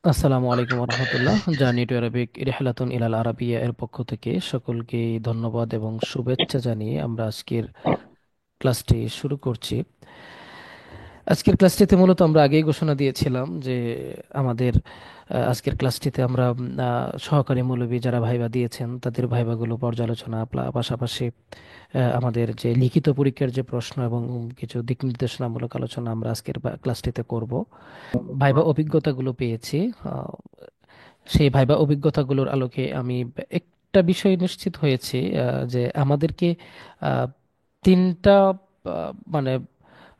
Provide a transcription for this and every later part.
আসসালামু আলাইকুম রহমতুল্লাহ। Journey to Arabic রিহলাতুন ইলাল আরাবিয়া এর পক্ষ থেকে সকলকে ধন্যবাদ এবং শুভেচ্ছা জানিয়ে আমরা আজকের ক্লাসটি শুরু করছি। আজকের ক্লাসটিতে মূলত আমরা আগেই ঘোষণা দিয়েছিলাম যে আমাদের আজকের ক্লাসটিতে আমরা সহকারী মৌলবী যারা ভাইবা দিয়েছেন তাদের ভাইবাগুলো পর্যালোচনা পাশাপাশি আমাদের যে লিখিত পরীক্ষার যে প্রশ্ন এবং কিছু দিক নির্দেশনামূলক আলোচনা আমরা আজকের ক্লাসটিতে করব। ভাইবা অভিজ্ঞতাগুলো পেয়েছি। আহ, সেই ভাইবা অভিজ্ঞতাগুলোর আলোকে আমি একটা বিষয় নিশ্চিত হয়েছি, যে আমাদেরকে আহ, তিনটা মানে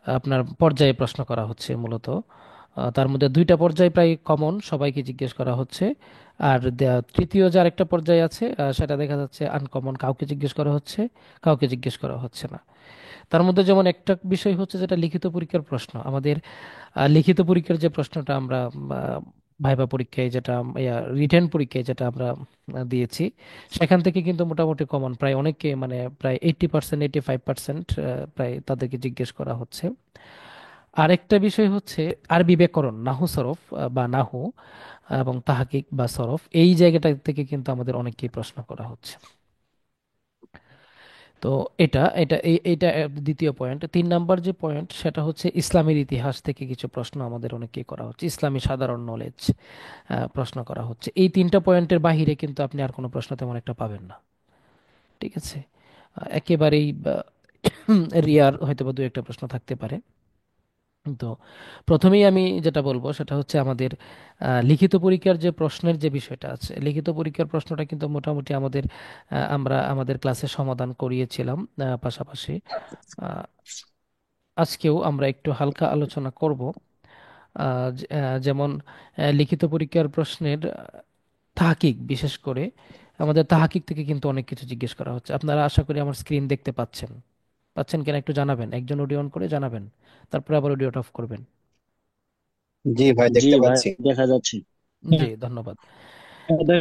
আপনার পর্যায়ে প্রশ্ন করা হচ্ছে মূলত। তার মধ্যে দুইটা পর্যায় প্রায় কমন, সবাইকে জিজ্ঞেস করা হচ্ছে। আর তৃতীয় যে আরেকটা পর্যায়ে আছে, সেটা দেখা যাচ্ছে আনকমন, কাউকে জিজ্ঞেস করা হচ্ছে, কাউকে জিজ্ঞেস করা হচ্ছে না। তার মধ্যে যেমন একটা বিষয় হচ্ছে যেটা লিখিত পরীক্ষার প্রশ্ন আমাদের। লিখিত পরীক্ষার যে প্রশ্নটা আমরা ভাইবা পরীক্ষায় যেটা রিটেন পরীক্ষায় যেটা আমরা দিয়েছি, সেখান থেকে কিন্তু মোটামুটি কমন প্রায় অনেককে, মানে প্রায় 80%, 85% প্রায় তাদেরকে জিজ্ঞেস করা হচ্ছে। আরেকটা বিষয় হচ্ছে আরবি ব্যাকরণ, নাহু সরফ বা নাহু এবং তাহাকিক বা সরফ, এই জায়গাটা থেকে কিন্তু আমাদের অনেককেই প্রশ্ন করা হচ্ছে। তো এটা এটা এইটা দ্বিতীয় পয়েন্ট। 3 নাম্বার যে পয়েন্ট সেটা হচ্ছে ইসলামের ইতিহাস থেকে কিছু প্রশ্ন আমাদের অনেককেই করা হচ্ছে, ইসলামী সাধারণ নলেজ প্রশ্ন করা হচ্ছে। এই 3টা পয়েন্টের বাহিরে কিন্তু আপনি আর কোনো প্রশ্ন তেমন একটা পাবেন না। ঠিক আছে। একেবারেই রিয়ার হয়তো বা দু একটা প্রশ্ন থাকতে পারে। তো প্রথমেই আমি যেটা বলবো সেটা হচ্ছে আমাদের লিখিত পরীক্ষার যে প্রশ্নের যে বিষয়টা আছে, লিখিত পরীক্ষার প্রশ্নটা কিন্তু মোটামুটি আমাদের আমরা আমাদের ক্লাসে সমাধান করিয়েছিলাম। পাশাপাশি আহ, আজকেও আমরা একটু হালকা আলোচনা করব। যেমন লিখিত পরীক্ষার প্রশ্নের তাহকিক, বিশেষ করে আমাদের তাহকিক থেকে কিন্তু অনেক কিছু জিজ্ঞেস করা হচ্ছে। আপনারা আশা করি আমার স্ক্রিন দেখতে পাচ্ছেন। পাচ্ছেন কিনা একটু জানাবেন, একজন অডিও অন করে জানাবেন, তারপরে আবার অডিওটা অফ করবেন। জি ভাই, জি দেখতে ভাই, পাচ্ছি। দেখা যাচ্ছে। জি, ধন্যবাদ। তো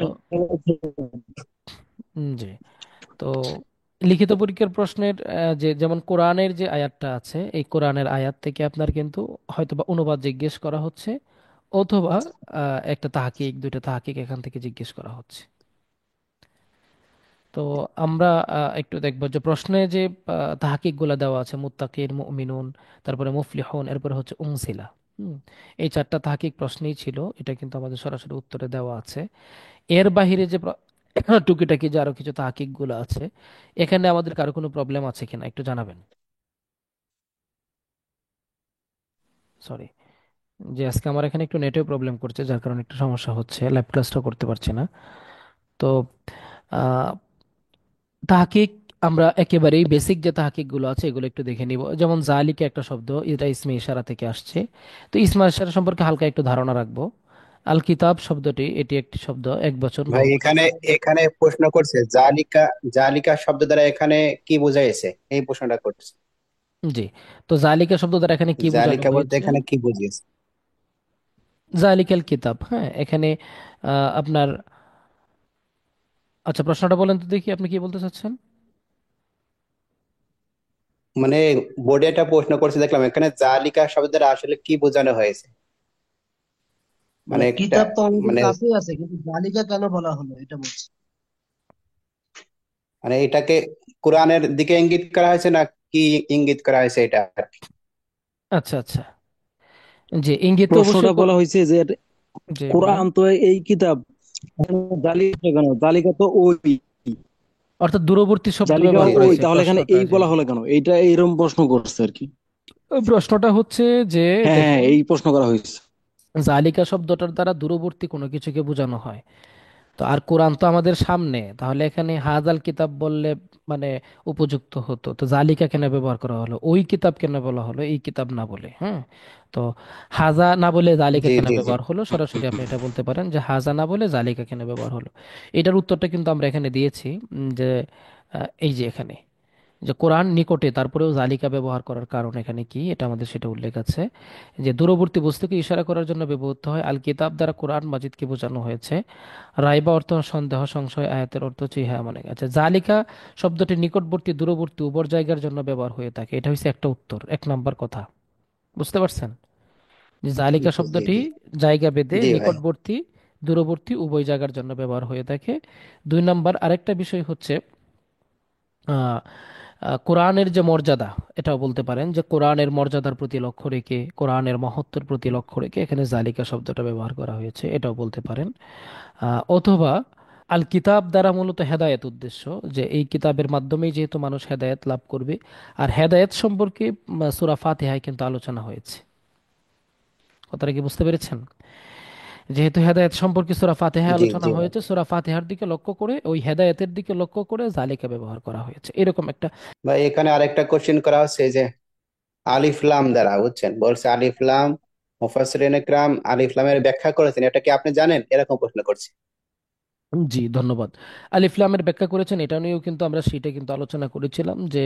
জি, তো লিখিত পরীক্ষার প্রশ্নের যে যেমন কোরআনের যে আয়াতটা আছে, এই কোরআনের আয়াত থেকে আপনার কিন্তু হয়তোবা অনুবাদ জিজ্ঞেস করা হচ্ছে, অথবা একটা তাহকিক, দুইটা তাহকিক এখান থেকে জিজ্ঞেস করা হচ্ছে। তো আমরা একটু দেখবো যে প্রশ্নে যে তাহকিক গুলা দেওয়া আছে, মুত্তাকিন, মুমিনুন, তারপরে মুফলিহুন, এরপরে হচ্ছে উনসিলা। হুম, এই 4টা তাহকিক প্রশ্নই ছিল, এটা কিন্তু আমাদের সরাসরি উত্তরে দেওয়া আছে। এর বাহিরে যে টুকিটাকি যে আরো কিছু তাহকিক গুলো আছে, এখানে আমাদের কারো কোনো প্রবলেম আছে কিনা একটু জানাবেন। সরি, যে আজকে আমার এখানে একটু নেটেও প্রবলেম করছে, যার কারণে একটু সমস্যা হচ্ছে, লাইভ ক্লাসটা করতে পারছি না। তো তাহকিক আমরা একেবারেই বেসিক যে তাহকিক গুলো আছে এগুলো একটু দেখে নিব। যেমন জালিকা একটা শব্দ, এটা ইসমে ইশারা থেকে আসছে। তো ইসমে ইশারা সম্পর্কে হালকা একটু ধারণা রাখবো। আল কিতাব শব্দটি, এটি একটি শব্দ, এক বচন, ভাই, বহু বচন। এখানে এখানে প্রশ্ন করছে জালিকা। জালিকা শব্দ দ্বারা এখানে কি বোঝাইছে, এই প্রশ্নটা করছে। জি, তো জালিকা শব্দ দ্বারা এখানে কি বোঝানো জালিকা বলতে হয়েছে? এখানে কি বুঝিয়েছে? জালিকাল কিতাব, হ্যাঁ, এখানে আপনার, আচ্ছা প্রশ্নটা বলেন তো দেখি, আপনি কি বলতে চাচ্ছেন? মানে বোর্ডে একটা প্রশ্ন করছে, দেখলাম এখানে জালিকা শব্দ দ্বারা আসলে কি বোঝানো হয়েছে। মানে মানে একটা, কিতাব তো আমাদের মানে কাছেই আছে, কিন্তু জালিকা কেন বলা হলো এটা বলছি। মানে এটাকে কোরআনের দিকে ইঙ্গিত করা হয়েছে না কি ইঙ্গিত করা হয়েছে এটা আর কি? আচ্ছা আচ্ছা, জি, ইঙ্গিত তো প্রশ্নটা অবশ্যই বলা হয়েছে যে জি বলেন। কোরআন তো এই কিতাব, জালিকা কেন? জালিকা তো ওই, অর্থাৎ দূরবর্তী শব্দ জালিকা ব্যবহার জি করা জি। ওই, হয়েছে তাহলে এখানে প্রশ্নটা, এই জি। বলা হলো কেন? এইটা এইরকম প্রশ্ন করছে আর কি। ওই প্রশ্নটা হচ্ছে যে, হ্যাঁ হ্যাঁ, দেখুন, এই প্রশ্ন করা হয়েছে। জালিকা শব্দটার দ্বারা দূরবর্তী কোনো কিছুকে বোঝানো হয়। তো আর কোরআন তো আমাদের সামনে, তাহলে এখানে হাজাল কিতাব বললে মানে উপযুক্ত হতো। তো জালিকা কেন ব্যবহার করা হলো, ওই কিতাব কেন বলা হলো এই কিতাব না বলে? হ্যাঁ, তো হাজা না বলে জালিকা জি কেন জি জি। ব্যবহার হলো, সরাসরি আপনি এটা বলতে পারেন যে হাজা না বলে জালিকা কেন ব্যবহার হলো। এটার উত্তরটা কিন্তু আমরা এখানে দিয়েছি। যে এই যে এখানে যে কোরআন নিকটে, তারপরেও জালিকা ব্যবহার করার কারণ এখানে কি, এটা আমাদের সেটা উল্লেখ আছে। যে দূরবর্তী বস্তুকে ইশারা করার জন্য ব্যবহৃত হয়। আল কিতাব দ্বারা কোরআন মাজিদকে বোঝানো হয়েছে। রাইবা অর্থ সন্দেহ, সংশয়, আয়াতের অর্থ হচ্ছে ইহা মানে। আচ্ছা, জালিকা শব্দটি নিকটবর্তী, দূরবর্তী উভয় জায়গার জন্য ব্যবহার হয়ে থাকে। এটা হচ্ছে একটা উত্তর, 1 নাম্বার কথা। বুঝতে পারছেন? যে জালিকা জি জি শব্দটি জি জায়গা ভেদে জি ভাই। নিকটবর্তী, দূরবর্তী উভয় জায়গার জন্য ব্যবহার হয়ে থাকে। 2 নম্বর আরেকটা বিষয় হচ্ছে আহ, কোরআনের যে মর্যাদা, এটাও বলতে পারেন যে কোরআনের মর্যাদার প্রতি লক্ষ্য রেখে, কোরআনের মহত্বের প্রতি লক্ষ্য রেখে এখানে জালিকা শব্দটা ব্যবহার করা হয়েছে, এটাও বলতে পারেন। অথবা আল কিতাব দ্বারা মূলত হেদায়েত উদ্দেশ্য, যে এই কিতাবের মাধ্যমেই যেহেতু মানুষ হেদায়েত লাভ করবে। আর হেদায়েত সম্পর্কে সূরা ফাতিহায় কিন্তু আলোচনা হয়েছে। কথাটা কি বুঝতে পেরেছেন? যেহেতু হেদায়েত সম্পর্কে সূরা ফাতিহায় জি আলোচনা জি ভাই। হয়েছে, সূরা ফাতিহার দিকে লক্ষ্য করে, ওই হেদায়েতের দিকে লক্ষ্য করে জালিকা ব্যবহার করা হয়েছে, এরকম একটা। ভাই এখানে আরেকটা কোশ্চেন করা হচ্ছে যে আলিফ লাম দ্বারা, বুঝছেন, বলছে আলিফ লাম, মুফাসসিরিনে কিরাম আলিফ লামের ব্যাখ্যা করেছেন, এটা কি আপনি জানেন, এরকম প্রশ্ন করছে। জি, ধন্যবাদ। আলিফ লামের ব্যাখ্যা করেছেন, এটা নিয়েও কিন্তু আমরা সেটা কিন্তু আলোচনা করেছিলাম যে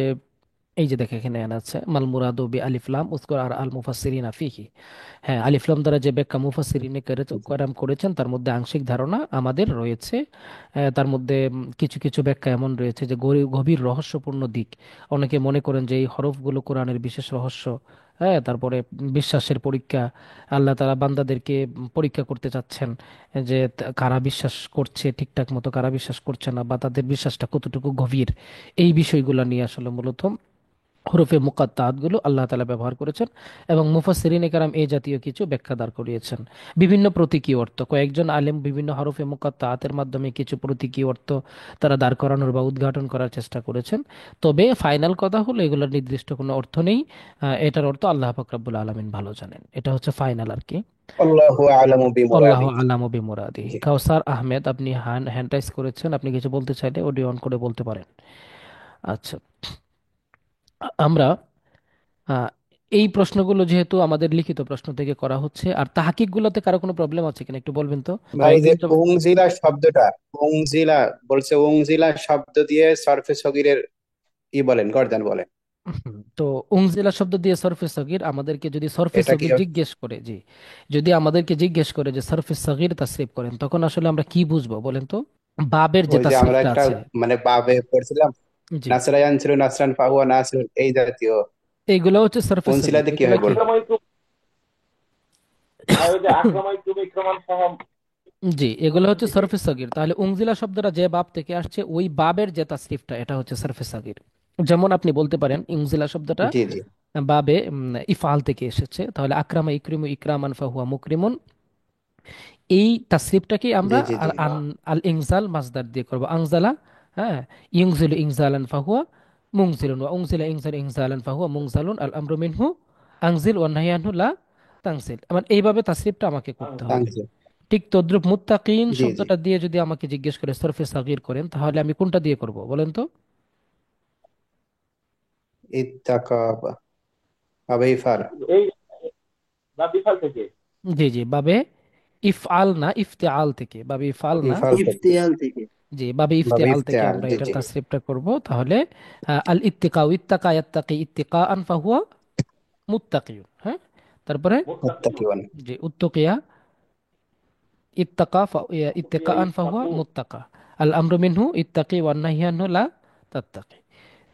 এই যে দেখে এখানে আনা আছে, মাল মুরাদু বি আলিফ লাম উযকুর আর আল মুফাসসিরিনা ফিহি। হ্যাঁ, আলিফ লাম দ্বারা যে ব্যাখ্যা মুফাসসিরিনে কেরাম করেছেন তার মধ্যে আংশিক ধারণা আমাদের রয়েছে। তার মধ্যে কিছু কিছু ব্যাখ্যা এমন রয়েছে যে গভীর রহস্যপূর্ণ দিক। অনেকে মনে করেন যে এই হরফগুলো কোরআনের বিশেষ রহস্য। হ্যাঁ, তারপরে বিশ্বাসের পরীক্ষা, আল্লাহ তাআলা বান্দাদেরকে পরীক্ষা করতে চাচ্ছেন, যে কারা বিশ্বাস করছে ঠিকঠাক মতো, কারা বিশ্বাস করছে না, বা তাদের বিশ্বাসটা কতটুকু গভীর। এই বিষয়গুলো নিয়ে আসলে মূলত হরফে মুকাত্তাআত গুলো আল্লাহ তাআলা ব্যবহার করেছেন। এবং মুফাসসিরিনে কেরাম এই জাতীয় কিছু ব্যাখ্যা দাঁড় করিয়েছেন। বিভিন্ন প্রতীকী অর্থ, কয়েকজন আলেম বিভিন্ন হরফে মুকাত্তাআতের মাধ্যমে কিছু প্রতীকী অর্থ তারা দাঁড় করানোর বা উদ্ঘাটন করার চেষ্টা করেছেন। তবে ফাইনাল কথা হলো এগুলোর নির্দিষ্ট কোনো অর্থ নেই। এটার অর্থ আল্লাহ পাক রব্বুল আলামিন ভালো জানেন, এটা হচ্ছে ফাইনাল আর কি। আল্লাহু আ'লামু আল্লাহ বিমুরাদি। আলামু বিমুরাদি। জি। কাউসার আহমেদ, আপনি হ্যান্ড রাইজ করেছেন, আপনি কিছু বলতে চাইলে অডিও অন করে বলতে পারেন। আচ্ছা, আমরা আহ, এই প্রশ্নগুলো যেহেতু আমাদের লিখিত প্রশ্ন থেকে করা হচ্ছে, আর তাহকিক গুলোতে কারো কোনো প্রবলেম আছে কিনা একটু বলবেন তো। ভাই যে কয়েকদিন তো উংজিলা শব্দটা, উংজিলা বলছে, উংজিলা শব্দ দিয়ে সরফে সগিরের ই বলেন, গর্দান বলেন, তো উংজিলা শব্দ দিয়ে সরফে সগীর, আমাদেরকে যদি সরফে এটা কি সগীর জিজ্ঞেস করে, জি, যদি আমাদেরকে জিজ্ঞেস করে যে সরফে সগীর তাসরিফ করেন, তখন আসলে আমরা কি বুঝবো বলেন তো? বাবের যে ওই যে আমরা তাসরিফটা একটা আছে। মানে বাবে পড়ছিলাম, জি, নাসরায়ান ছিল নাসরান ফাহুয়া নাসরুন, এই জাতীয়। এইগুলো হচ্ছে সরফে সগীর, উনসিলাতে এগুলা কিভাবে কি? বলবো? জি, এগুলো হচ্ছে সরফে সগীর। তাহলে উংজিলা শব্দটা যে বাব থেকে আসছে, ওই বাবের যে তাসরিফটা, এটা হচ্ছে সরফে সগীর। যেমন আপনি বলতে পারেন উংজিলা শব্দটা জি জি বাবে ইফআল থেকে এসেছে, তাহলে আকরামা ইকরিমু ইকরামান ফাহুয়া মুকরিমুন। এই তাসরিফটাকে আমরা জি জি জি আল ইনজাল মাজদার দিয়ে করব, আনজালা। হ্যাঁ, ইউনজিলু ইনজালান ফাহুয়া মুনজিলুন, ওয়া উনজিলা ইনজাল ইনজালান ফাহুয়া মুনজালুন, আল আমরু মিনহু আনজিল ওয়া নাহয়ু আনহু লা তানজিল। মানে এইভাবে তাসরিফটা আমাকে করতে হবে। তানজিল। ঠিক তদ্রুপ মুত্তাকিন জি জি। শব্দটা দিয়ে যদি আমাকে জিজ্ঞেস করে সরফে সাগীর করেন, তাহলে আমি কোনটা দিয়ে করব বলেন তো? ইত্তাকা, বাবে ইফাল। জি জি, বাবে ইফআল না, ইফতিআল থেকে, বাবে ইফআল না। ইফাল থেকে। ইফতিয়াল থেকে। জি, বাবে বাবে ইফতিআল থেকে ইফতেআল, আমরা জি এটার জি। তাসরিফটা করব। তাহলে আল ইত্তিকা, ইত্তাকা ইয়াত্তাকি ইত্তিকাআন ফাহুয়া মুত্তাকিয়ুন। হ্যাঁ, তারপরে মুত্তাকিওয়ান। জি, উত্তকিয়া, ইত্তাকা ইত্তিকাআন ফাহুয়া মুত্তাকা, আল আমরু মিনহু ইত্তাকি ওয়ান নাহয়ু আনহু লা তাত্তাকি।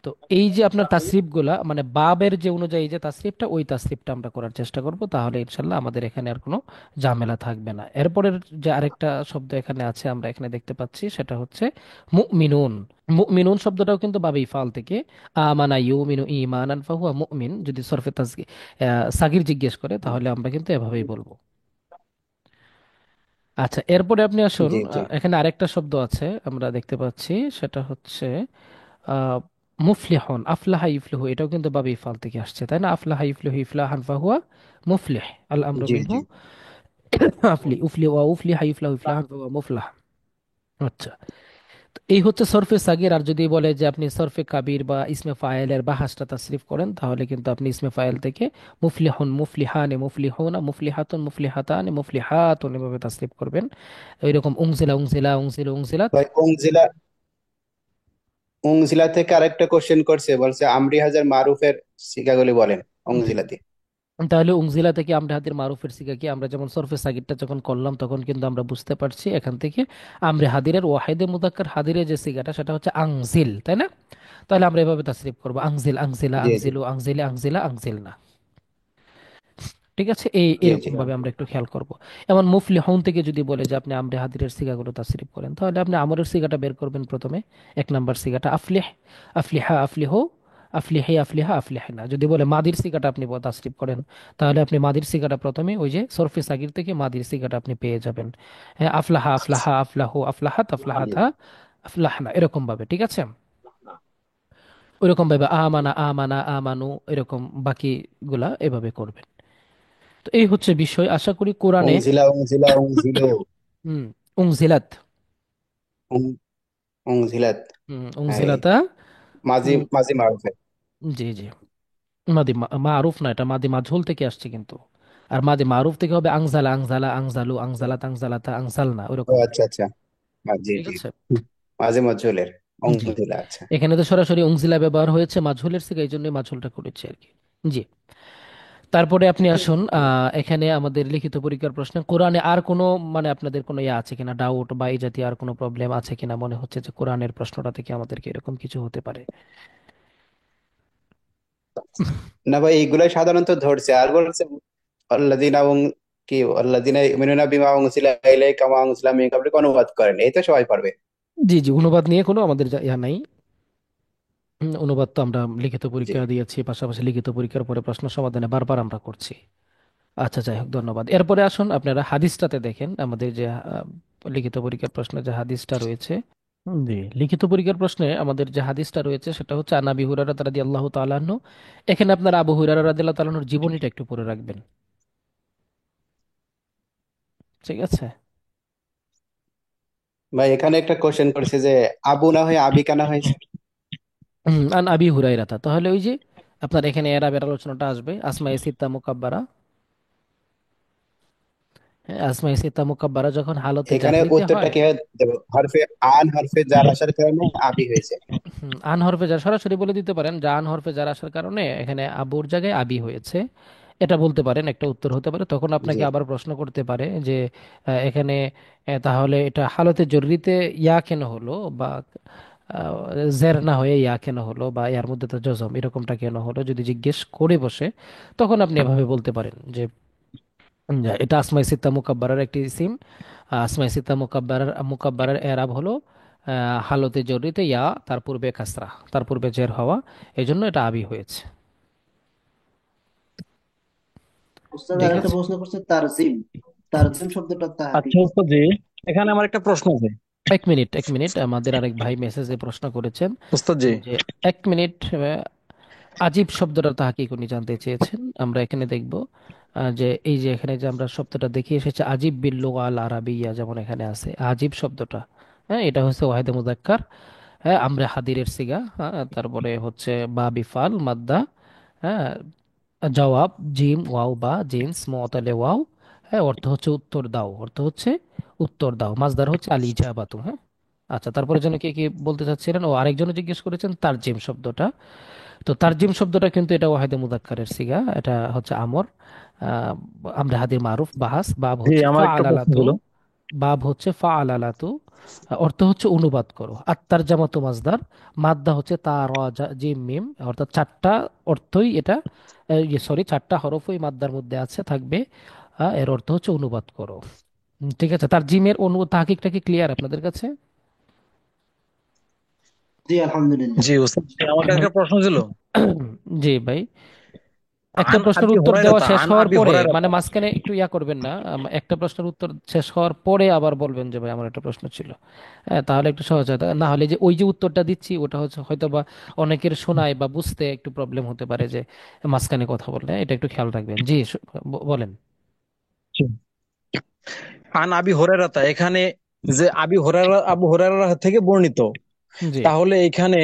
তো এই যে আপনার তাসরিফ গুলা, মানে বাবের যে অনুযায়ী যে তাসরিফটা, ওই তাসরিফটা আমরা করার চেষ্টা করব, তাহলে ইনশাল্লাহ আমাদের এখানে আর কোনো ঝামেলা থাকবে না। এরপরের যে আরেকটা শব্দ এখানে আছে, আমরা এখানে দেখতে পাচ্ছি, সেটা হচ্ছে মুমিনুন। মুমিনুন শব্দটাও কিন্তু বাবে ইফাল থেকে, আমানা ইউমিনু ঈমানান ফাহুয়া মুমিন, যদি সরফে সাগির জিজ্ঞেস করে তাহলে আমরা কিন্তু এভাবেই বলবো। আচ্ছা, এরপরে আপনি আসুন, জি জি এখানে আরেকটা শব্দ আছে আমরা দেখতে পাচ্ছি, সেটা হচ্ছে আহ, মুফলিহন, আফলাহা ইফলিহু, এটাও কিন্তু বাবে ইফাল থেকে আসছে, তাই না? আফলাহা ইফলিহু ইফলাহান ফাহুয়া মুফলিহ, আল আমরু জি মিনহু জি। আফলি উফলি ওয়া উফলিহা ইফলাহু ইফলাহান ফাহুয়া মুফলাহ। আচ্ছা, তো এই হচ্ছে সরফে সাগির। আর যদি বলে যে আপনি সরফে কাবির বা ইসমে ফাইলের বাহাসটা তাসরিফ করেন, তাহলে কিন্তু আপনি ইসমে ফাইল থেকে মুফলিহুন, মুফলিহানে, মুফলিহুনা, মুফলিহাতুন, মুফলিহাতানে, মুফলিহাতুন এভাবে তাসরিফ করবেন। ওইরকম উংজিলা উংজিলা উংজিলা উংজিলাত। ভাই উংজিলা, উংজিলা থেকে আরেকটা কোশ্চেন করছে, বলছে আমরি হাজার মারুফের সিগাগুলি বলেন জি, উংজিলাতে। তাহলে উংজিলা থেকে আমরা হাতের মারুফের সিগা কি, আমরা যেমন সরফে সাগিরটা যখন করলাম তখন কিন্তু আমরা বুঝতে পারছি এখান থেকে আমরে হাদিরের ওয়াহিদে মুদাক্কার হাদিরের যে সিগাটা, সেটা হচ্ছে আংজিল, তাই না? তাহলে আমরা এভাবে তাসরিফ করবো, আংজিল আংজিলা জি জি আংজিলু আংজিলে আংজিলা আংজিল না। ঠিক আছে, এই জি জি। এরকম ভাবে আমরা একটু খেয়াল করব। এমন মুফলিহুন থেকে যদি বলে যে আপনি আমরে হাদিরের সিগাগুলো তাসরিফ করেন, তাহলে আপনি আমরের সিগাটা বের করবেন প্রথমে, এক নাম্বার সিগাটা আফলিহ, আফলিহা, আফলিহু, আফলিহি, আফলিহা, আফলিহিনা। যদি বলে মাদির সিগাটা আপনি তাসরিফ করেন, তাহলে আপনি মাদির সিগাটা প্রথমে ওই যে সরফে সাগির থেকে মাদির সিগাটা আপনি পেয়ে যাবেন। হ্যাঁ, আফলাহা, আফলাহা, আফলাহু, আফলাহাত, আফলাহাতা, আফলাহনা, এরকম ভাবে। ঠিক আছে, ওইরকম ভাবে আমানা, আমানা, আমানু, এরকম বাকিগুলা এভাবে করবেন। তো এই হচ্ছে বিষয়, আশা করি কোরআনে। উংজিলা উংজিলা উংজিলো। হুম, উংজিলাত। উং উংজিলাত। হ্যাঁ, এই উংজিলাতা। মাঝি উম, মাঝি মারুফে। জি জি। মাদি মারুফ না, এটা মাদি মাজহুল থেকে আসছে কিন্তু। আর মাদি মারুফ থেকে হবে আংজালা, আংজালা, আংজালু, আংজালাত, আংজালাতা, আংসালনা, ও ওরকম আর আচ্ছা কি। আচ্ছা। জি ঠিক জি। আছে। মাঝে মজুলের জি, উংজিলা, আচ্ছা। এখানে তো সরাসরি উংজিলা ব্যবহার হয়েছে মাজহুলের থেকে, এই জন্য মাজহুলটা করেছে আর কি। জি। তারপরে আপনি আসুন, এখানে আমাদের লিখিত পরীক্ষার প্রশ্নে কোরআনে আর কোনো, মানে আপনাদের কোনো ইয়ে আছে কিনা, ডাউট বা এই জাতীয় আর কোনো প্রবলেম আছে কিনা, মনে হচ্ছে যে কোরআনের প্রশ্নটা থেকে আমাদেরকে এরকম কিছু হতে পারে। না ভাই, এইগুলাই সাধারণত ধরছে, আর বলছে আল্লাযিনা কি আল্লাযিনা ইউমিনুনা বিমা উনজিলা ইলাইকা ওয়া উনজিলা মিন ক্বাবলিকা অনুবাদ করেন, এই তো সবাই পারবে। জি জি, অনুবাদ নিয়ে কোনো আমাদের ইয়া নাই। অনুবাদ তো আমরা লিখিত জি। পরীক্ষা দিয়েছি, পাশাপাশি লিখিত পরীক্ষার পরে প্রশ্ন সমাধানে বারবার আমরা করছি। আচ্ছা, যাই হোক, ধন্যবাদ। এরপরে আসুন আপনারা হাদিসটাতে দেখেন, আমাদের যে লিখিত পরীক্ষার প্রশ্নে যে হাদিসটা রয়েছে। জি, লিখিত পরীক্ষার প্রশ্নে আমাদের যে হাদিসটা রয়েছে সেটা হচ্ছে আন আবি হুরায়রা রাদিয়াল্লাহু তাআলা আনহু। এখানে আপনারা আবু হুরায়রা রাদিয়াল্লাহু তাআলা আনহুর জীবনীটা একটু পড়ে রাখবেন। ঠিক আছে। ভাই এখানে একটা কোশ্চেন করছে যে আবু না হয়ে আবি কেন হয়েছে? আন আবি হুরায়রা, তাহলে ওই যে আপনার এখানে এরাবের আলোচনাটা আসবে, আসমায়ে সিত্তা মুকাব্বারা। হ্যাঁ, আসমায়ে সিত্তা মুকাব্বারা যখন হালতে এখানে জাহরিতে উত্তরটা হয়। কিভাবে দেবো? হরফে আন হরফে জার আসার কারণে আবি হয়েছে। আন হরফে যার, সরাসরি বলে দিতে পারেন যে আন হরফে যার আসার কারণে এখানে আবুর জায়গায় আবি হয়েছে, এটা বলতে পারেন, একটা উত্তর হতে পারে। তখন জি আপনাকে আবার প্রশ্ন করতে পারে যে এখানে তাহলে এটা হালতে জরুরিতে ইয়া কেন হলো, বা জের না হয়ে ইয়া কেন হলো, বা ইয়ার মধ্যে তো জজম, এরকমটা কেন হলো, যদি জিজ্ঞেস করে বসে, তখন আপনি এভাবে বলতে পারেন যে এটা আসমাই সিত্তা মুকাব্বারার একটি ইসিম। আসমাই সিত্তা মুকাব্বারার এরাব হলো হালতে জরুরিতে ইয়া, তার পূর্বে কাসরা, তার পূর্বে জের হওয়া, এই জন্য এটা আবি হয়েছে। উস্তাদ ঠিক আর একটা আছে। প্রশ্ন করছে তারজিম, তারজিম শব্দটা কি? আচ্ছা ওস্তাদ জি, এখানে আমার একটা প্রশ্ন আছে। এক মিনিট, এক মিনিট, আমাদের আরেক ভাই মেসেজে প্রশ্ন করেছেন ওস্তাদ জি। যে এক মিনিট, আজীব শব্দটা তাহা কি উনি জানতে চেয়েছেন। আমরা এখানে দেখব যে এই যে এখানে যে আমরা শব্দটা দেখে এসেছে আজিব বিল লুগা আল আরাবিয়া, যেমন এখানে আছে আজিব শব্দটা। হ্যাঁ, এটা হচ্ছে ওয়াহিদে মুজাক্কার। হ্যাঁ, আমরা হাদিরের সিগা। হ্যাঁ, তারপরে হচ্ছে বা বিফাল মাদ্দা। হ্যাঁ, জবাব জিম ওয়াও বা জিন্স মুঅতালে ওয়াও। হ্যাঁ, অর্থ হচ্ছে উত্তর দাও, অর্থ হচ্ছে উত্তর দাও। মাসদার হচ্ছে আল ইজাবাতু। হ্যাঁ। আচ্ছা, তারপরে যেন কে কি বলতে চাচ্ছিলেন, ও আরেকজনে জিজ্ঞেস করেছেন তারজিম শব্দটা। তো তারজিম শব্দটা কিন্তু এটা ওয়াহিদে মুযাক্কারের সিগা, এটা হচ্ছে আমর। আহ, আমরা হাদির মারুফ বাহাস, বাব জি হচ্ছে আমার একটা প্রশ্ন ফাআলালাতু, ছিল। বাব হচ্ছে ফাআলালাতু, অর্থ হচ্ছে অনুবাদ করো। আত্মার জামাতো মাজদার, মাদ্দা হচ্ছে তার, জিম মিম, অর্থাৎ চারটা অর্থই এটা, সরি, চারটা হরফই মাদ্দার মধ্যে আছে থাকবে। এর অর্থ হচ্ছে অনুবাদ করো। ঠিক আছে, তার জিমের তাহকিকটা কি ক্লিয়ার আপনাদের কাছে? জি আলহামদুলিল্লাহ। জি ওস্তাদ জি, আমার কাছে একটা প্রশ্ন ছিল। জি ভাই, একটা আন প্রশ্নের আবি উত্তর দেওয়া হুরায়রা, শেষ আন হওয়ার আবি পরে, হুরায়রা। মানে মাঝখানে একটু ইয়া করবেন না, একটা প্রশ্নের উত্তর শেষ হওয়ার পরে আবার বলবেন যে ভাই আমার একটা প্রশ্ন ছিল। হ্যাঁ, তাহলে একটু সহজ হয়। না হলে যে ওই যে উত্তরটা দিচ্ছি ওটা হচ্ছে হয়তো বা অনেকের শোনায় বা বুঝতে একটু প্রবলেম হতে পারে, যে মাঝখানে কথা বললে, এটা একটু খেয়াল রাখবেন। জি, বলেন। জি। আন আবি হুরায়রা, এখানে যে আবি হুরায়রা, আবু হুরায়রা থেকে বর্ণিত, জি, তাহলে এখানে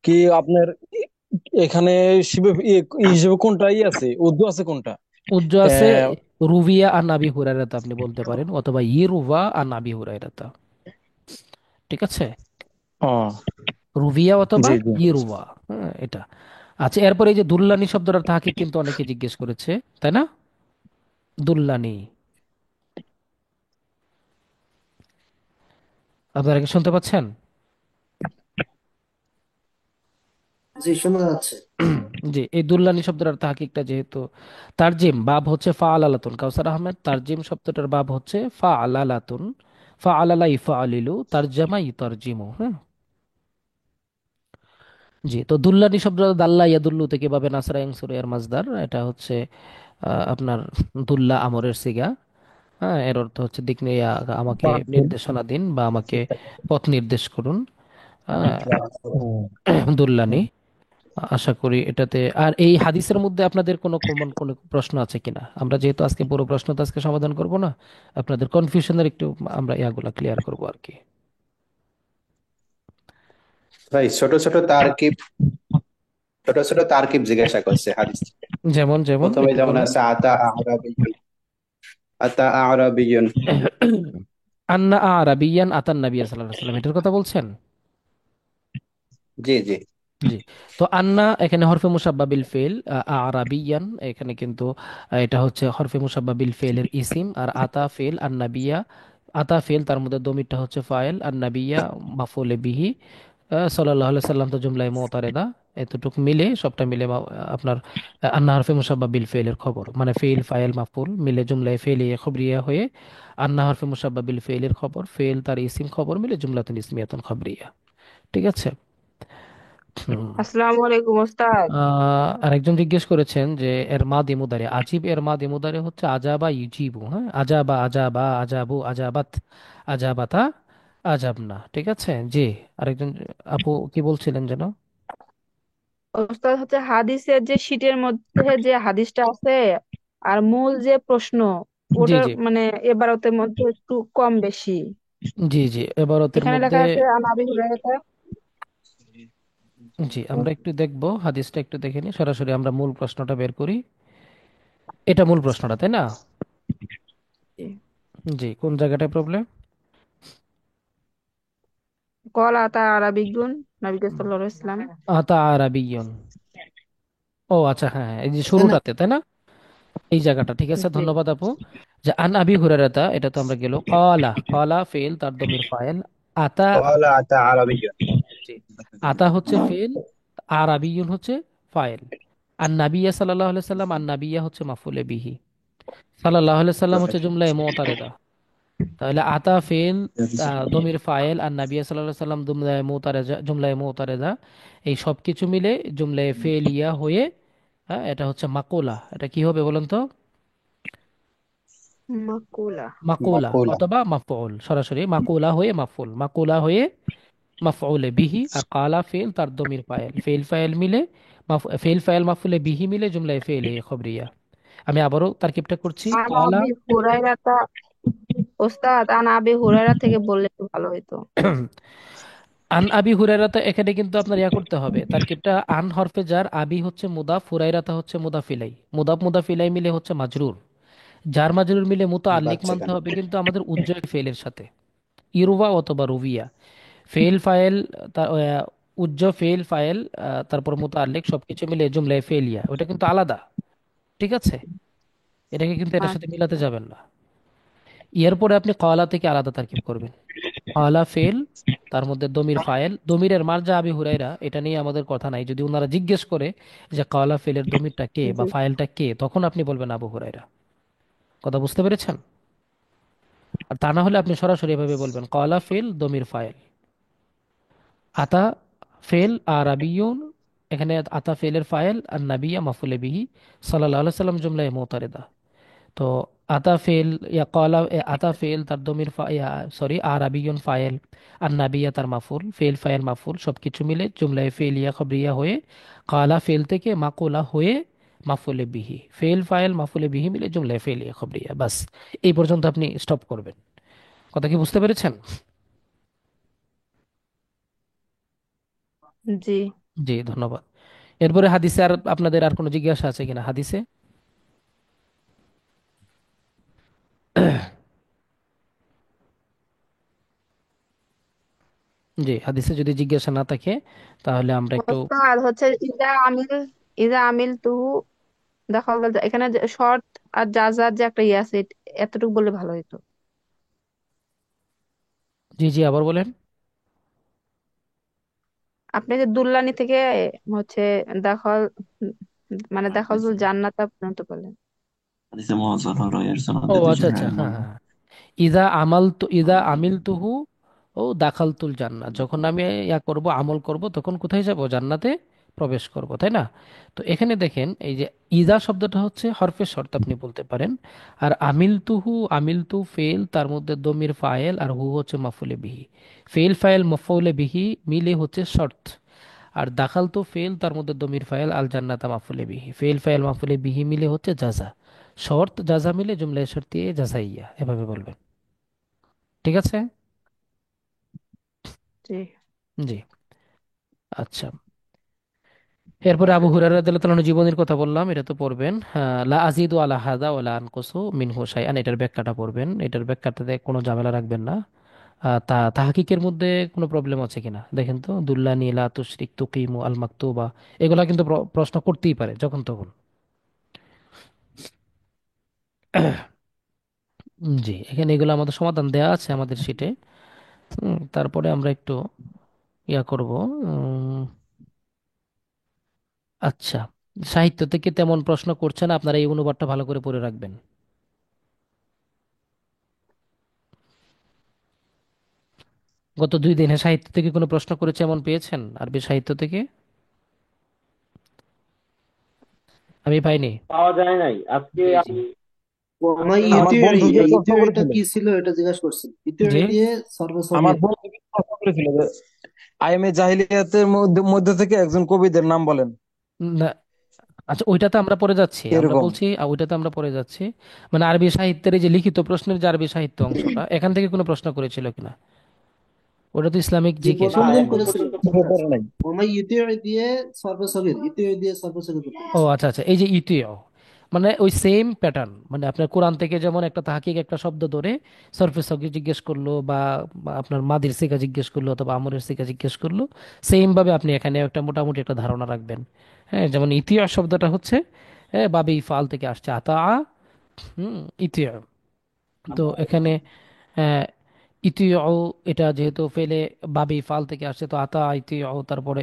কি আপনার এখানে শিবে হিসেবে কোনটা আছে, উর্দু আছে কোনটা? উজ্জ আছে রুবিয়া আর নাবি হুরায়রাতা আপনি বলতে পারেন, অথবা ইরুভা আর নাবি হুরায়রাতা। ঠিক আছে, ও রুবিয়া অথবা জি জি। ইরুভা। হ্যাঁ, এটা। আচ্ছা, এরপরে এই যে দুল্লানি শব্দটা তাহাকে কিন্তু অনেকে জিজ্ঞেস করেছে, তাই না? দুল্লানি, আপনারা কি শুনতে পাচ্ছেন? জি শোনা যাচ্ছে। জি, এই দুল্লানি শব্দটার তাহকিকটা যেহেতু তারজিম বাব হচ্ছে ফাআলালাতুন, কাউসার আহমেদ তারজিম শব্দটার বাব হচ্ছে ফাআলালাতুন, ফাআলালা ইফআলিলু, তারজামা ইতারজিমু। হ্যাঁ, জি। তো দুল্লানি শব্দ দাল্লা ইয়াদুল্লু থেকে পাবে নাসরা ইয়ানসুরু এর মাজদার, এটা হচ্ছে আপনার দুল্লা আমরের সিগা। হ্যাঁ, এর অর্থ হচ্ছে দিক নিয়ে আমাকে নির্দেশনা দিন বা আমাকে পথ নির্দেশ করুন। হ্যাঁ, দুল্লানি। আশা করি এটাতে। আর এই হাদিসের মধ্যে আপনাদের কোনো কমন কোনো প্রশ্ন আছে কিনা? আমরা যেহেতু আজকে পুরো প্রশ্ন তো আজকে সমাধান করব না, আপনাদের কনফিউশনের একটু আমরা ইয়াগুলা ক্লিয়ার করব আর কি। ভাই ছোট ছোট তারকিব জিজ্ঞাসা করছে হাদিস থেকে। যেমন যেমন প্রথমে একটু যেমন বলেন। আছে আতা আরাবিয়ুন। আন্না আরাবিয়ান আতান নবী সাল্লাল্লাহু আলাইহি ওয়াসাল্লাম, এটার কথা বলছেন? জি জি। জি। তো আন্না এখানে হরফে মুসাব্বা বিল ফেল, আরাবিয়ান এখানে কিন্তু এটা হচ্ছে হরফে মুসাব্বা বিল ফেলের ইসিম, আর আতা ফেল আর নাবিয়া, আতা ফেল তার মধ্যে দমিরটা হচ্ছে ফাইল, আর নাবিয়া মাফুলে বিহি, সাল্লাল্লাহু আলাইহি সাল্লাম তো জুমলায় মুতারেদা। এতটুকু মিলে সবটা মিলে আপনার আন্না হরফে মুসাব্বা বিল ফেলের খবর, মানে ফেল ফাইল মাফুল মিলে জুমলায় ফেলিয়ে খবরিয়া হয়ে আন্না হরফে মুসাব্বা বিল ফেলের খবর, ফেল তার ইসিম খবর মিলে জুমলাতুন ইসমিয়াতুন খবরিয়া। ঠিক আছে। হুম। আসসালামু আলাইকুম ওস্তাদ। আরেকজন জিজ্ঞেস করেছেন যে এর মাদি মুদারে আজিব, এর মাদি মুদারে হচ্ছে আজাবা ইউজিবু। হ্যাঁ, আজাবা আজাবা আজাবু আজাবাত আজাবাতা আজাবনা। ঠিক আছে, জি। আরেকজন আপু কি বলছিলেন যেন? ওস্তাদ হচ্ছে হাদিসের যে শীটের মধ্যে যে হাদিসটা আছে আর মূল যে প্রশ্ন জি ওটার জি মানে এবারতের মধ্যে একটু কম বেশি। জি জি, এবারতের এখানে মধ্যে। লেখা আছে আন আবি হুরায়রা। জি, আমরা একটু দেখবো হাদিসটা, একটু দেখে নিই। সরাসরি আমরা মূল প্রশ্নটা বের করি। এটা মূল প্রশ্নটা, তাই না? জি, কোন জায়গাটায় প্রবলেম? কল আতা আরাবিগুন নবী সাল্লাল্লাহু আলাইহি ওয়াসাল্লাম। আতা আরাবিয়ন। ও আচ্ছা, হ্যাঁ হ্যাঁ, এই যে তাই না? শুরুটাতে, তাই না? এই জায়গাটা ঠিক আছে, জি। ধন্যবাদ আপু। যে আন আবি হুরায়রাতা, এটা তো আমরা গেল। ক্বালা, ক্বালা ফেল তার দমির ফাইল, আতা। ক্বালা আতা আরাবিয়ুন। জি, আতা হচ্ছে ফেল, আরাবিয়ুন হচ্ছে ফাইল। আর নাবিয়া সাল্লাল্লাহু আলাইহি সাল্লাম, আর নাবিয়া হচ্ছে মাফুলে বিহি, সাল্লাল্লাহু আলাইহি সাল্লাম হচ্ছে জুমলায়ে মুতারেদা। তাহলে আতা ফেল দমির ফাইল, আর নাবিয়া সাল্লাল্লাহু আলাইহি সাল্লাম জুমলায়ে মুতারেদা, এই সব কিছু মিলে জুমলায়ে ফেলিয়া হয়ে, হ্যাঁ, এটা হচ্ছে মাকুলা। এটা কি হবে বলুন তো? মাকুলা। মাকুলা মাকুলা। অথবা মাফউল, সরাসরি মাকুলা হয়ে মাফউল, মাকুলা হয়ে মাফউলে বিহি। আর কালা ফেল তার দমির ফাইল, ফেল ফাইল মিলে ফেল ফাইল মাফউলে বিহি মিলে জুমলায় ফেল খবরিয়া। আমি আবারও তারকিবটা করছি। আন কালা আবি হুরায়রাতা। ওস্তাদ আন আবি হুরায়রা থেকে বললে একটু ভালো হতো। আন আবি হুরায়রাতা, এখানে কিন্তু আপনার ইয়া করতে হবে তারকিবটা। আন হরফে জার, আবি হচ্ছে মুদাফ, হুরায়রাতা হচ্ছে মুদাফিলাই, মুদাফ মুদাফিলাই মিলে হচ্ছে মাজরুর, জার মাজরুর মিলে মুতাআল্লিক বাচ্চা মানতে কেন? হবে কিন্তু আমাদের উজ্জ্বল ফেলের সাথে, ইরুবা অথবা রুবিয়া। ফেল ফাইল উজ্জ ফেল ফাইল, তারপর মুতাআল্লিক সবকিছু মিলে জুমলায় ফেলিয়া, ওটা কিন্তু আলাদা। ঠিক আছে, এটাকে কিন্তু এটার সাথে মিলাতে আচ্ছা। যাবেন না। এরপরে আপনি কলা থেকে আলাদা তারকিব করবেন। কলা ফেল, তার মধ্যে দমির ফাইল, দমিরের মার্জা আবি হুরাইরা, এটা নিয়ে আমাদের কথা নাই। যদি ওনারা জিজ্ঞেস করে যে কলা ফেলের দমিরটা কে বা জি। ফাইলটা কে, তখন আপনি বলবেন আবু হুরাইরা। কথা বুঝতে পেরেছেন? আর তা না হলে আপনি সরাসরি এভাবে বলবেন কলা ফেল দমির ফাইল, আতা ফেল আরাবিয়ুন, এখানে আতা ফেলের ফাইল, আর নাবিয়া মাফুলে বিহি, সাল্লাল্লাহু আলাইহি সাল্লাম জুমলায় মুতারিদা। তো আতা ফেল ইয়া কলা আতা ফেল তার দমির সরি আরাবিয়ুন ফাইল, আর নাবিয়া তার মাফুল, ফেল ফাইল মাফুল সবকিছু মিলে জুমলায় ফেলিয়া খবরিয়া হয়ে কালা ফেল থেকে মাকুলা হয়ে মাফুলে বিহি, ফেল ফাইল মাফুলে বিহি মিলে জুমলায় ফেলিয়া খবরিয়া। বাস, এই পর্যন্ত আপনি স্টপ করবেন। কথা কি বুঝতে পেরেছেন? জি। জি, ধন্যবাদ। এরপরে হাদিসে আর আপনাদের আর কোনো জিজ্ঞাসা আছে কিনা হাদিসে? জি, হাদিসে যদি জিজ্ঞাসা না থাকে তাহলে আমরা একটু। ওস্তাদ হচ্ছে ইজা আমিল তুহু দেখা গেল যে এখানে যে শর্ট আর জাজার যে একটা ইয়ে আছে এতটুকু বললে ভালো হতো। জি জি, আবার বলেন। আপনি যে দুল্লানি থেকে হচ্ছে দাখল মানে দাখলতুল জান্নাতা পর্যন্ত বললেন। حديث معاذ الراوي يرسل ও عدة আচ্ছা আচ্ছা, جبريل হ্যাঁ المهم হ্যাঁ হ্যাঁ। ইদা আমিল তুহু ও দাখালতুল জান্নাত, যখন আমি ইয়া করব, আমল করব, তখন কোথায় যাব? জান্নাতে প্রবেশ করব, তাই না? তো এখানে দেখেন, এই যে ইদা শব্দটা হচ্ছে হরফে শর্ত আপনি বলতে পারেন। আর আমিল তুহু, আমিল তু ফেল, তার মধ্যে দমির ফায়েল, আর হু হচ্ছে মাফুলে বিহি। ফেল ফায়েল মফউলে বিহি মিলে হচ্ছে শর্ত। আর দাখাল তো ফেল, তার মধ্যে দমির ফায়েল, আল জান্নাতা মাফুলে বিহি, ফেল ফায়েল মাফুলে বিহি মিলে হচ্ছে জাযা। শর্ত জাযা মিলে জুমলা শর্তিয়ে জাযাইয়া, এভাবে বলবেন। ঠিক আছে? জি। জি। আচ্ছা, এরপরে আবু হুরায়রা রাদিয়াল্লাহু তাআলার জীবনের কথা বললাম, এটা তো পড়বেন। লা আজিদু আলা হাযা ওয়া লা আনকুসু মিনহু শাইআন, এটার ব্যাখ্যাটা পড়বেন। এটার ব্যাখ্যাটাতে কোনো ঝামেলা রাখবেন না। তাহকিকের মধ্যে কোনো প্রবলেম আছে কিনা দেখেন তো। দুল্লানি লা তুশরিক তুকিমু আল মাকতুবা, এগুলা কিন্তু প্রশ্ন করতেই পারে যখন তখন। জি, এখানে এগুলো আমাদের সমাধান দেয়া আছে আমাদের শিটে। তারপরে আমরা একটু ইয়া করব। উম, আচ্ছা, সাহিত্য থেকে তেমন প্রশ্ন করছে না, আপনারা এই অনুবাদটা ভালো করে পড়ে রাখবেন। গত 2 দিনে সাহিত্য থেকে কোনো প্রশ্ন করেছে এমন পেয়েছেন? আরবি সাহিত্য থেকে আমি পাইনি। পাওয়া যায় নাই আজকে জি জি। আমি ওমা আজকে আমার রাতে বন্ধু ইতিউরি, যে এই প্রশ্ন ইতিউরিটা করেছিল, কি ছিল এটা জিজ্ঞাসা করছেন। জি। ইতিউরি দিয়ে সর্বে আমার সগীর। বন্ধু কিন্তু প্রশ্ন করেছিল যে আইএমএ জাহিলিয়াতের মধ্যে থেকে একজন কবিদের নাম বলেন, না, আচ্ছা, ওইটাতে আমরা পড়ে যাচ্ছি, আমরা এরকম। বলছি ওইটাতে আমরা পড়ে যাচ্ছি। মানে আরবি সাহিত্যের এই যে লিখিত প্রশ্নের যে আরবি সাহিত্য অংশটা, এখান থেকে কোনো প্রশ্ন করেছিল কিনা? ওটা তো ইসলামিক যে জিকে, প্রথম না দিন এখন করেছিল পর্যন্ত কিছু করতে করে আসে নাই। ওমা ইতিউরি দিয়ে সর্বে সগীর, ইতিউরি দিয়ে সর্বে সগীর করতে ও বলছে। আচ্ছা আচ্ছা, এই যে ইতিও, মানে ওই সেম প্যাটার্ন, মানে আপনার কোরআন থেকে যেমন একটা তাহাকিক একটা শব্দ ধরে সরফে সগি জিজ্ঞেস করলো, বা আপনার মাদির সিকা জিজ্ঞেস করলো, অথবা আমরের সিকা জিজ্ঞেস করলো, সেম ভাবে আপনি এখানে একটা মোটামুটি একটা ধারণা রাখবেন। হ্যাঁ, যেমন ইতিহাস শব্দটা হচ্ছে বাবে ইফাল থেকে আসছে, আতা। ইতিয়। তো এখানে আহ, ইতিউ, এটা যেহেতু ফেলে বাবে ইফাল থেকে আসছে, তো আতা ইতিউ, তারপরে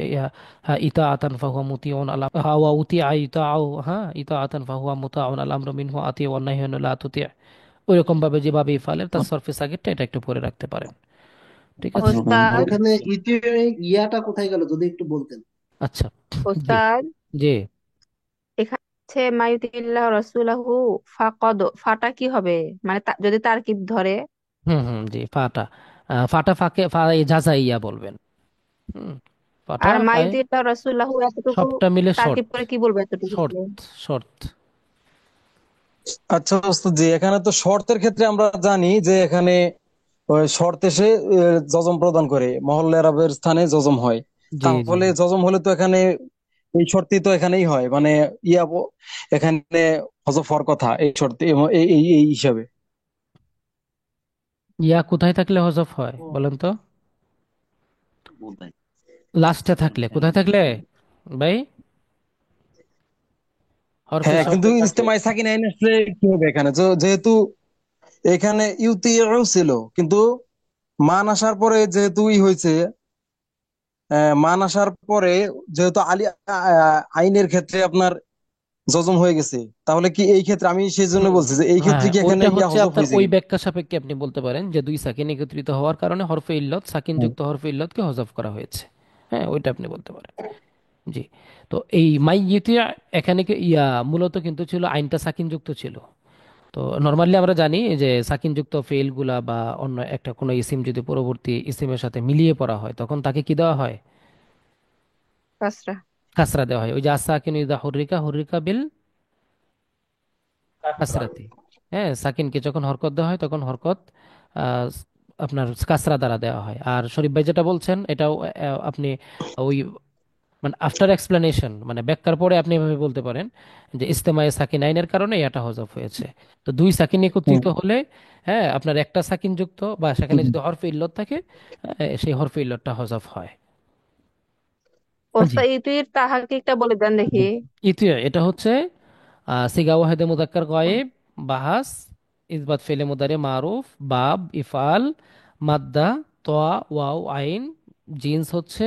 হ্যাঁ, ইতা আতান ফাহুয়া মুতিউন আলা হাওয়া উতি ইতা আও, হ্যাঁ, ইতা আতান ফাহুয়া মুতাউন আল আমরু মিনহু আতি ওয়ান নাহি আনহু লা তুতি। ওইরকম ভাবে যেভাবে ইফালের তার সরফেস আগেরটা, এটা একটু পরে রাখতে পারেন। ঠিক আছে? أضرب ওস্তাদ, البعض. এখানে ইতিউরি ইয়াটা কোথায় গেল যদি একটু বলতেন। আচ্ছা। জি ওস্তাদ জি। এখানে হচ্ছে মায়ুতিল্লাহ রাসূলাহু ফাকদ, ফাটা কি হবে? মানে যদি তারকিব ধরে। জি, ফাটা। ফাটা ফাকে জাজাইয়া বলবেন। হুম, ফাটা আর ফায়, মায়ুতিল্লাহ রাসূলাহু এতটুকু সবটা মিলে তারকিব শর্ত। করে কি বলবো এতটুকু শর্ত, কে? শর্ত। আচ্ছা ওস্তাদ জি, এখানে তো শর্তের ক্ষেত্রে আমরা জানি যে এখানে ওই শর্ত এসে জজম প্রদান করে, মহল্লা এরাবের স্থানে জজম হয়। জি জি। তাহলে জজম হলে তো এখানে এই শর্তই তো এখানেই হয়, মানে এখানে হযফ হওয়ার কথা এই শর্তে, এই হিসাবে। ইয়া কোথায় থাকলে হজফ হয় বলেন তো? موضع লাস্টে থাকলে, কোথায় থাকলে ভাই? হরফে হ্যাঁ, কিন্তু লাস্টে থাকলে ইস্তেমায় সাকিন আইন আসলে কি হবে এখানে? যেহেতু এখানে ইউতিউ ছিল, কিন্তু মান আসার পরে যেহেতু হয়েছে, মান আসার পরে যেহেতু আইনের ক্ষেত্রে আপনার জজম হয়ে গেছে, তাহলে কি এই ক্ষেত্রে আমি সেই জন্য হুম বলছি যে এই ক্ষেত্রে হ্যাঁ, কি এখানে ওইটা ইয়া হচ্ছে হজফ আপনার হয়েছে ওই কিনা? ব্যাখ্যা সাপেক্ষে আপনি বলতে পারেন যে দুই সাকিন একত্রিত হওয়ার কারণে হরফে ইল্লত, সাকিন হুম। যুক্ত হরফে ইল্লতকে হজফ করা হয়েছে। হ্যাঁ, ওইটা আপনি বলতে পারেন। জি। তো এই মাইয়িতিয়া, এখানে মূলত কিন্তু ছিল আইনটা সাকিন যুক্ত ছিল। তো নর্মালি আমরা জানি যে সাকিন যুক্ত ফেল গুলা বা অন্য একটা কোনো ইসিম যদি পরবর্তী ইসিমের সাথে মিলিয়ে পড়া হয়, তখন তাকে কি দেওয়া হয়? কাসরা। কাসরা দেওয়া হয়। ওই যে আসাকিন ইদা হুররিকা হুররিকা বিল কাসরা। কাসরাতি। হ্যাঁ, সাকিনকে যখন হরকত দেওয়া হয়, তখন হরকত আহ, আপনার কাসরা দ্বারা দেওয়া হয়। আর শরীফ ভাই যেটা বলছেন, এটাও আপনি ওই, মানে আফটার এক্সপ্লেনেশন, মানে ব্যাখ্যার পরে আপনি এভাবে বলতে পারেন যে ইস্তেমায়ে সাকিন আইনের কারণে এটা হজফ হয়েছে। তো দুই সাকিন হুম। একত্রিত হলে, হ্যাঁ, আপনার একটা সাকিন যুক্ত বা সেখানে হুম। যদি হরফে ইল্লত থাকে, সেই হরফে ইল্লতটা হজফ হয়। জি। ওস্তাদ ইতুইর তাহাকিকটা বলে দেন দেখি। ইতিয়, এটা হচ্ছে সিগা ওয়াহেদে মুজাক্কার গায়েব, বাহাস, ইসবাত ফেলে মুদারে মারুফ, বাব, ইফআল, মাদ্দা, তোয়া, ওয়াও, আইন, জিন্স হচ্ছে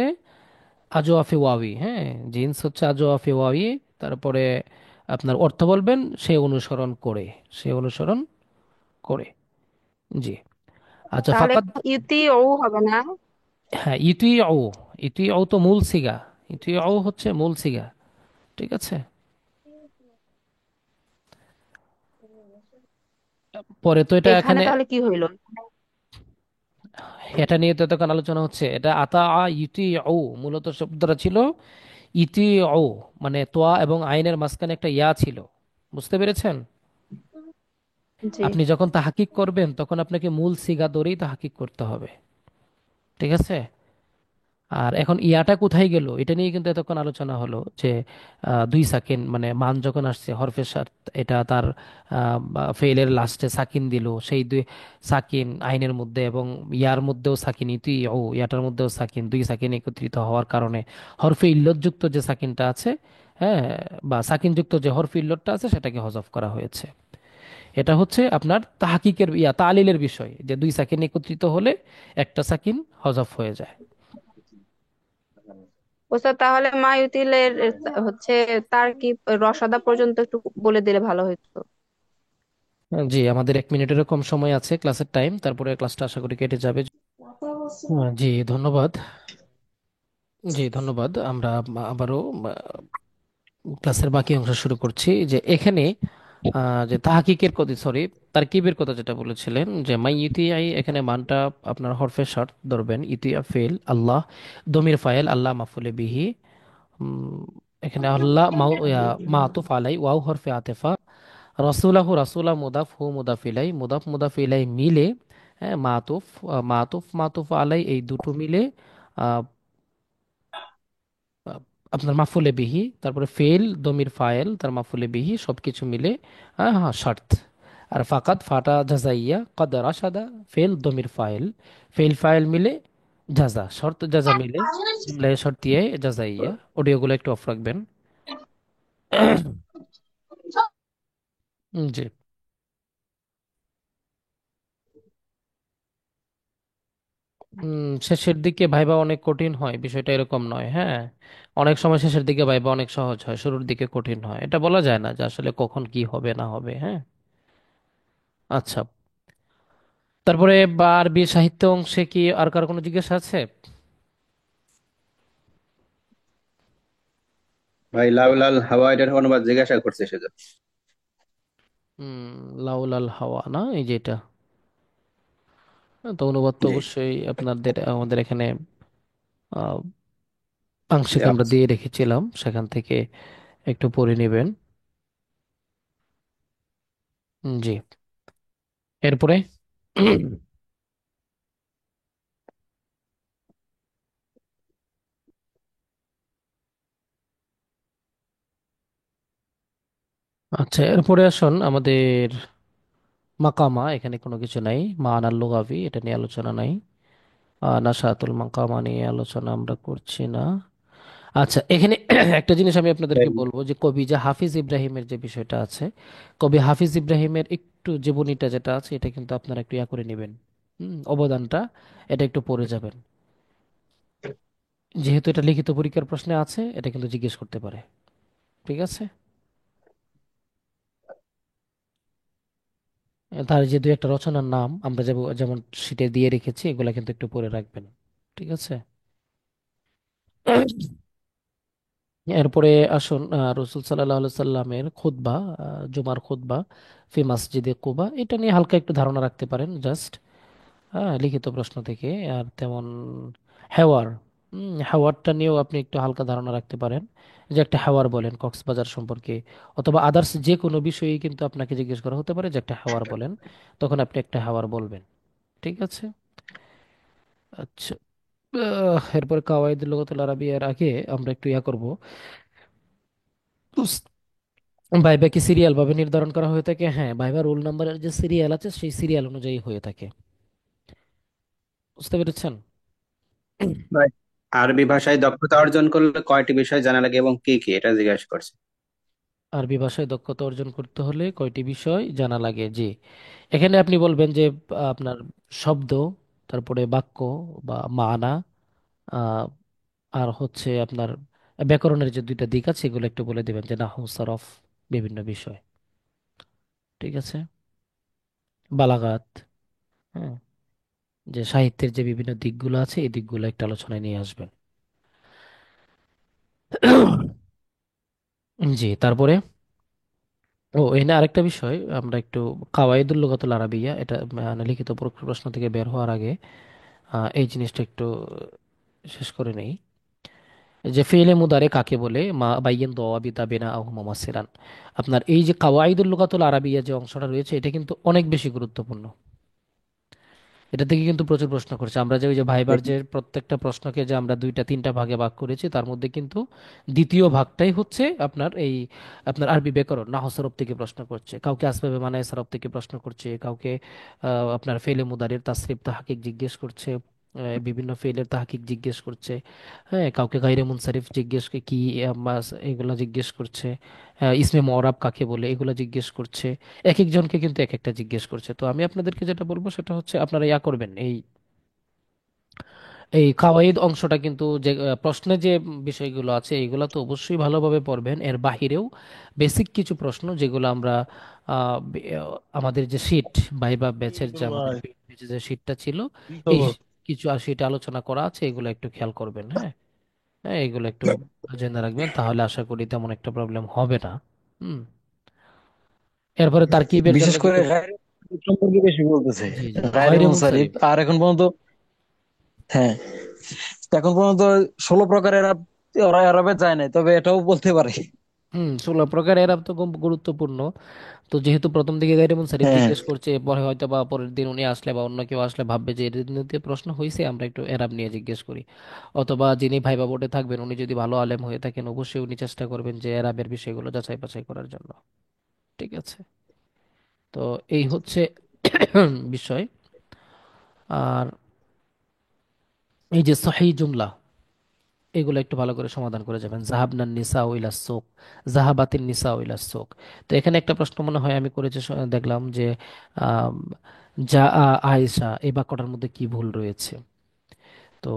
আজওয়াফি ওয়াবি, হ্যাঁ, জিন্স হচ্ছে আজওয়াফি ওয়াবি। তারপরে আপনার অর্থ বলবেন সে অনুসরণ করে, সে অনুসরণ করে। জি। আচ্ছা, তাহলে ফাকাদ। ইউতি ও হবে না? হ্যাঁ, ইতুইউ। ইতুইউ তো মূল সিগা। ইতুইউ হচ্ছে মূল সিগা। ঠিক আছে। পরে তো এটা এখানে এখানে, তাহলে কি হইলো? এটা নিয়ে তো এতক্ষণ আলোচনা হচ্ছে। এটা আতা ইতুইউ মূলত শব্দটা ছিল ইতুইউ, মানে তোয়া এবং আইনের মাঝখানে একটা ইয়া ছিল। বুঝতে পেরেছেন? জি। আপনি যখন তাহাকিক করবেন তখন আপনাকে মূল সিগা ধরেই তাহাকিক করতে হবে। ঠিক আছে। আর এখন ইয়াটা কোথায় গেল এটা নিয়ে কিন্তু এতক্ষণ আলোচনা হলো যে দুই সাকিন মানে মান যখন আসছে হরফের সাথে, এটা তার ফেইলের লাস্টে সাকিন দিল, সেই দুই সাকিন আইনের মধ্যে এবং ইয়ার মধ্যেও সাকিন, ইতুই ও ইয়াটার মধ্যেও সাকিন, দুই সাকিন একত্রিত হওয়ার কারণে হরফে ইল্লতযুক্ত যে সাকিনটা আছে, হ্যাঁ, বা সাকিনযুক্ত যে হরফে ইল্লতটা আছে সেটাকে হজফ করা হয়েছে। এটা হচ্ছে আপনার তাহকিকের তালিলের বিষয়, যে দুই সাকিন একত্রিত হলে একটা সাকিন হজফ হয়ে যায়। ওস্তাদ তাহলে মা ইউতিলের হচ্ছে তার কি রসাদা পর্যন্ত একটু বলে দিলে ভালো হতো। জি, আমাদের 1 মিনিটেরও কম সময় আছে ক্লাসের টাইম, তারপরে ক্লাসটা আশা করি কেটে যাবে। জি, ধন্যবাদ। জি, ধন্যবাদ। আমরা আবারও ক্লাসের বাকি অংশ শুরু করছি। যে এখানে যে তাহকিকের কথা, সরি, তারকিবের কথা যেটা বলেছিলেন, যে মাই ইউটিআই, এখানে মানটা আপনার হরফে শর্ত ধরবেন। ইউটিআ ফেল আল্লাহ, দমির ফাইল আল্লাহ মাফুলে বিহি। উম, এখানে আল্লাহ মাতুফ আলাই, ওয়াও হরফে আতেফা, রসুলাহু রাসুলা মুদাফ হু মুদাফ ইলাই, মুদাফ মুদাফ ইলাই মিলে, হ্যাঁ, মাতুফ মাতুফ মাতুফ আলাই, এই দুটো মিলে আহ, আহ, আপনার মাফুলে বিহি, তারপরে ফেল দমির ফাইল তার মাফুলে বিহি, সবকিছু মিলে হ্যাঁ হ্যাঁ শর্ত। আর ফাকাদ ফাটা জাজাইয়া, কদ রাশাদা, ফেল দমির ফাইল, ফেল ফাইল মিলে জাজা, শর্ত জাজা মিলে জুমলায় শর্তিয়ে জাজাইয়া। অডিওগুলো একটু অফ রাখবেন। জি। শেষের দিকে ভাইবা অনেক কঠিন হয়, বিষয়টা এরকম নয়, হ্যাঁ। অনেক সময় শেষের দিকে ভাইবা অনেক সহজ হয়, শুরুর দিকে কঠিন হয়। এটা বলা যায় না যে আসলে কখন কি হবে না হবে, হ্যাঁ। আচ্ছা, তারপরে বা আরবি সাহিত্য অংশে কি আর কার কোনো জিজ্ঞাসা আছে? ভাই লাউলাল হাওয়া এটার অনুবাদ জিজ্ঞাসা করছে সেজন্য। লাউলাল হাওয়া না, এই যেটা, তো অনুবাদ তো জি। অবশ্যই আপনাদের আমাদের এখানে আহ, আংশিক দেওয়া আমরা আছে। দিয়ে রেখেছিলাম, সেখান থেকে একটু পড়ে নেবেন। জি। এরপরে আচ্ছা, এরপরে আসুন আমাদের মাকামা। এখানে কোনো কিছু নাই, মানাল লুগাভি এটা নিয়ে আলোচনা নাই। নাশাতুল মাকামা নিয়ে আলোচনা আমরা করছি না। আচ্ছা, এখানে একটা জিনিস আমি আপনাদেরকে বলবো, যে কবি যে হাফিজ ইব্রাহিমের যে বিষয়টা আছে, কবি হাফিজ ইব্রাহিমের একটু জীবনীটা যেটা আছে এটা কিন্তু আপনারা একটু ইয়া করে নেবেন, অবদানটা, এটা একটু পড়ে যাবেন। যেহেতু এটা লিখিত পরীক্ষার প্রশ্নে আছে, এটা কিন্তু জিজ্ঞেস করতে পারে। ঠিক আছে। তার যে দু একটা রচনার নাম আমরা যেমন শীটে দিয়ে রেখেছি, এগুলা কিন্তু একটু পড়ে রাখবেন। ঠিক আছে। এরপরে আসুন রসুল সাল্লাহ সাল্লামের খুতবা, জুমার খুতবা ফি মসজিদে কুবা, এটা নিয়ে হালকা একটু ধারণা রাখতে পারেন জাস্ট, হ্যাঁ, লিখিত প্রশ্ন থেকে। আর তেমন হেওয়ার, হেওয়ারটা নিয়েও আপনি একটু হালকা ধারণা রাখতে পারেন, যে একটা হেওয়ার বলেন কক্সবাজার সম্পর্কে, অথবা আদার্স যে কোনো বিষয়ে কিন্তু আপনাকে জিজ্ঞেস করা হতে পারে যে একটা হেওয়ার বলেন, তখন আপনি একটা হেওয়ার বলবেন। ঠিক আছে। আচ্ছা, এরপর কাওয়াইদুল লুগাতুল আরাবিয়ার আগে আমরা একটু ইয়া করব। ভাইবা কি সিরিয়াল ভাবে নির্ধারণ করা হয়ে থাকে? হ্যাঁ, ভাইবা রোল নাম্বারের যে সিরিয়াল আছে সেই সিরিয়াল অনুযায়ী হয়ে থাকে। বুঝতে পেরেছেন? ভাই আরবি ভাষায় দক্ষতা অর্জন করলে কয়টি বিষয় জানা লাগে এবং কি কি, এটা জিজ্ঞাসা করছে। আরবি ভাষায় দক্ষতা অর্জন করতে হলে কয়টি বিষয় জানা লাগে? জি, এখানে আপনি বলবেন যে আপনার শব্দ, তারপরে বাক্য বা মানা, আর হচ্ছে আপনার ব্যাকরণের যে দুইটা দিক আছে এগুলো একটু বলে দিবেন, যে নাহু সরফ বিভিন্ন বিষয়। ঠিক আছে। বালাগাত। হ্যাঁ, যে সাহিত্যের যে বিভিন্ন দিকগুলো আছে এই দিকগুলো একটা আলোচনায় নিয়ে আসবেন। জি, তারপরে এখানে আরেকটা বিষয় আমরা একটু কাওয়াইদুল লুগাতুল আরাবিয়া, এটা লিখিত প্রশ্ন থেকে বের হওয়ার আগে এই জিনিসটা একটু শেষ করে নেই, যে ফেলে মুদারে কাকে বলে, মা বাইয়েন দাওয়াবিতা বিনা আও মুমাসসিলান। আপনার এই যে কাওয়াইদুল লুগাতুল আরাবিয়া যে অংশটা রয়েছে এটা কিন্তু অনেক বেশি গুরুত্বপূর্ণ। এটা থেকে কিন্তু প্রচুর প্রশ্ন করছে। আমরা যে ওই যে ভাইবার যে প্রত্যেকটা প্রশ্নকে যে আমরা দুইটা তিনটা ভাগে ভাগ করেছি, তার মধ্যে কিন্তু দ্বিতীয় ভাগটাই হচ্ছে আপনার এই আপনার আরবি ব্যাকরণ নাহু সরফ থেকে প্রশ্ন করছে, কাউকে আসবাবে মানায় সরফ থেকে প্রশ্ন করছে, কাউকে আপনার ফেলে মুদারির তাসরিফ তাহকিক জিজ্ঞেস করছে, বিভিন্ন ফেলের তাহকিক জিজ্ঞেস করছে। হ্যাঁ, কাউকে গায়রে মুনসারিফ কি এগুলা জিজ্ঞেস করছে। ইসমে মওরাব কাকে বলে এগুলা জিজ্ঞেস করছে। এক একজনকে কিন্তু এক একটা জিজ্ঞেস করছে। তো আমি আপনাদেরকে যেটা বলবো সেটা হচ্ছে আপনারা ইয়া করবেন, এই এই কাওয়াইদ অংশটা কিন্তু যে প্রশ্নে যে বিষয়গুলো আছে এগুলো তো অবশ্যই ভালোভাবে পড়বেন। এর বাহিরেও বেসিক কিছু প্রশ্ন যেগুলো আমরা আমাদের যে শীট ভাইবা ব্যাচের যে আমাদের পেজে যে শীটটা ছিল এই কিছু শীটে আলোচনা করা আছে, এগুলো একটু খেয়াল করবেন। হ্যাঁ, হ্যাঁ, এগুলো একটু জেনে রাখবেন, তাহলে আশা করি তেমন একটা প্রবলেম হবে না। হুম। এরপরে তারকিবের জন্য বিশেষ করে কিন্তু গায়রে মুনসারিফ সম্পর্কে বেশি বলতেছে। জি জি গায়রে গায়রে মুনসারিফ মুনসারিফ। আর এখন পর্যন্ত, হ্যাঁ, এখন পর্যন্ত 16 প্রকারের ওরা এরাবে যায় নাই, তবে এটাও বলতে পারে। 16 প্রকার এরা তো খুব গুরুত্বপূর্ণ। তো যেহেতু প্রথম দিকে গাইড মুনসারিফ হ্যাঁ, জিজ্ঞেস করছে, পরে হয়তো বা পরের দিন উনি আসলে বা অন্য কেউ আসলে ভাববে যে এর মধ্যে প্রশ্ন হয়েছে, আমরা একটু এরাব নিয়ে জিজ্ঞেস করি। অথবা যিনি ভাইবা বোর্ডে থাকবেন উনি যদি ভালো আলেম হয়ে থাকেন অবশ্যই উনি চেষ্টা করবেন যে এরাবের বিষয়গুলো যাচাই বাছাই করার জন্য। ঠিক আছে। তো এই হচ্ছে বিষয়। আর এই যে সহি জুমলা এগুলো একটু ভালো করে সমাধান করে যাবেন। জাহাবনান নিসা ইলা সুক, জাহাবাতিন নিসা ইলা সুক। তো এখানে একটা প্রশ্ন মনে হয় আমি করেছি, দেখলাম যে আম, যা আয়েশা এই বাক্যটার মধ্যে কি ভুল রয়েছে। তো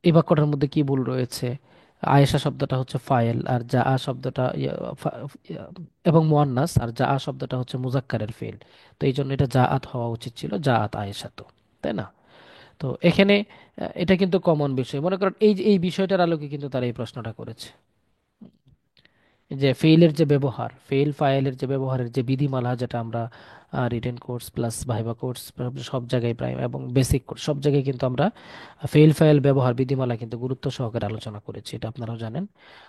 এই বাক্যটার মধ্যে কি ভুল রয়েছে, আয়েশা শব্দটা হচ্ছে ফাইল, আর যা শব্দটা ইয়া, এবং মুয়ান্নাস, আর যা শব্দটা হচ্ছে মুজাক্কারের ফেল। তো এই জন্য এটা জাআত হওয়া উচিত ছিল, জাআত আয়েশা, তো তাই না? তো এখানে এটা কিন্তু কমন বিষয়, মনে করেন এই বিষয়টার আলোকে কিন্তু তারা এই প্রশ্নটা করেছে, যে ফেইলের যে ব্যবহার, ফেইল ফাইলের যে ব্যবহারের যে বিধিমালা, যেটা আমরা written course plus viva course সব জায়গায় প্রাইম এবং বেসিক কোর্স সব জায়গায় কিন্তু আমরা ফেইল ফাইল ব্যবহার বিধিমালা কিন্তু গুরুত্ব সহকারে আলোচনা করেছি, এটা আপনারাও জানেন।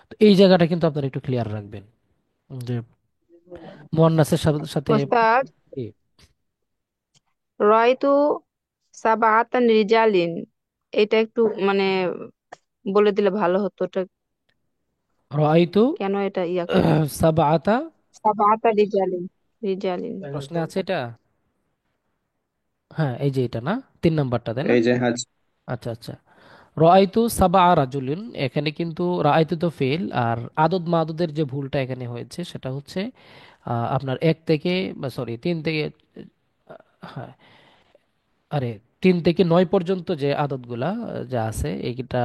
তো এই জায়গাটা কিন্তু আপনারা একটু ক্লিয়ার রাখবেন, যে মুয়ান্নাসের সাথে সাথে ওস্তাদ, জি। রায়তু সাবাতান রিজালিন, এটা একটু মানে বলে দিলে ভালো হতো। ওটা রাআইতু কেন এটা ইয়া করে? সাবআতা, সাবাতা রিজালিন, রিজালিন। প্রশ্নে আছে এটা। হ্যাঁ, এই যে এটা না, 3 নাম্বারটা, তাই না? এই যে হ্যাঁ। আচ্ছা আচ্ছা। রাআইতু সাবা রাজুলিন, এখানে কিন্তু রাআইতু তো ফেল, আর আদদ মাদুদের যে ভুলটা এখানে হয়েছে সেটা হচ্ছে আপনার 1 থেকে, সরি 3 থেকে, হ্যাঁ, আরে 3 থেকে 9 পর্যন্ত যে আদতগুলা যা আছে এইটা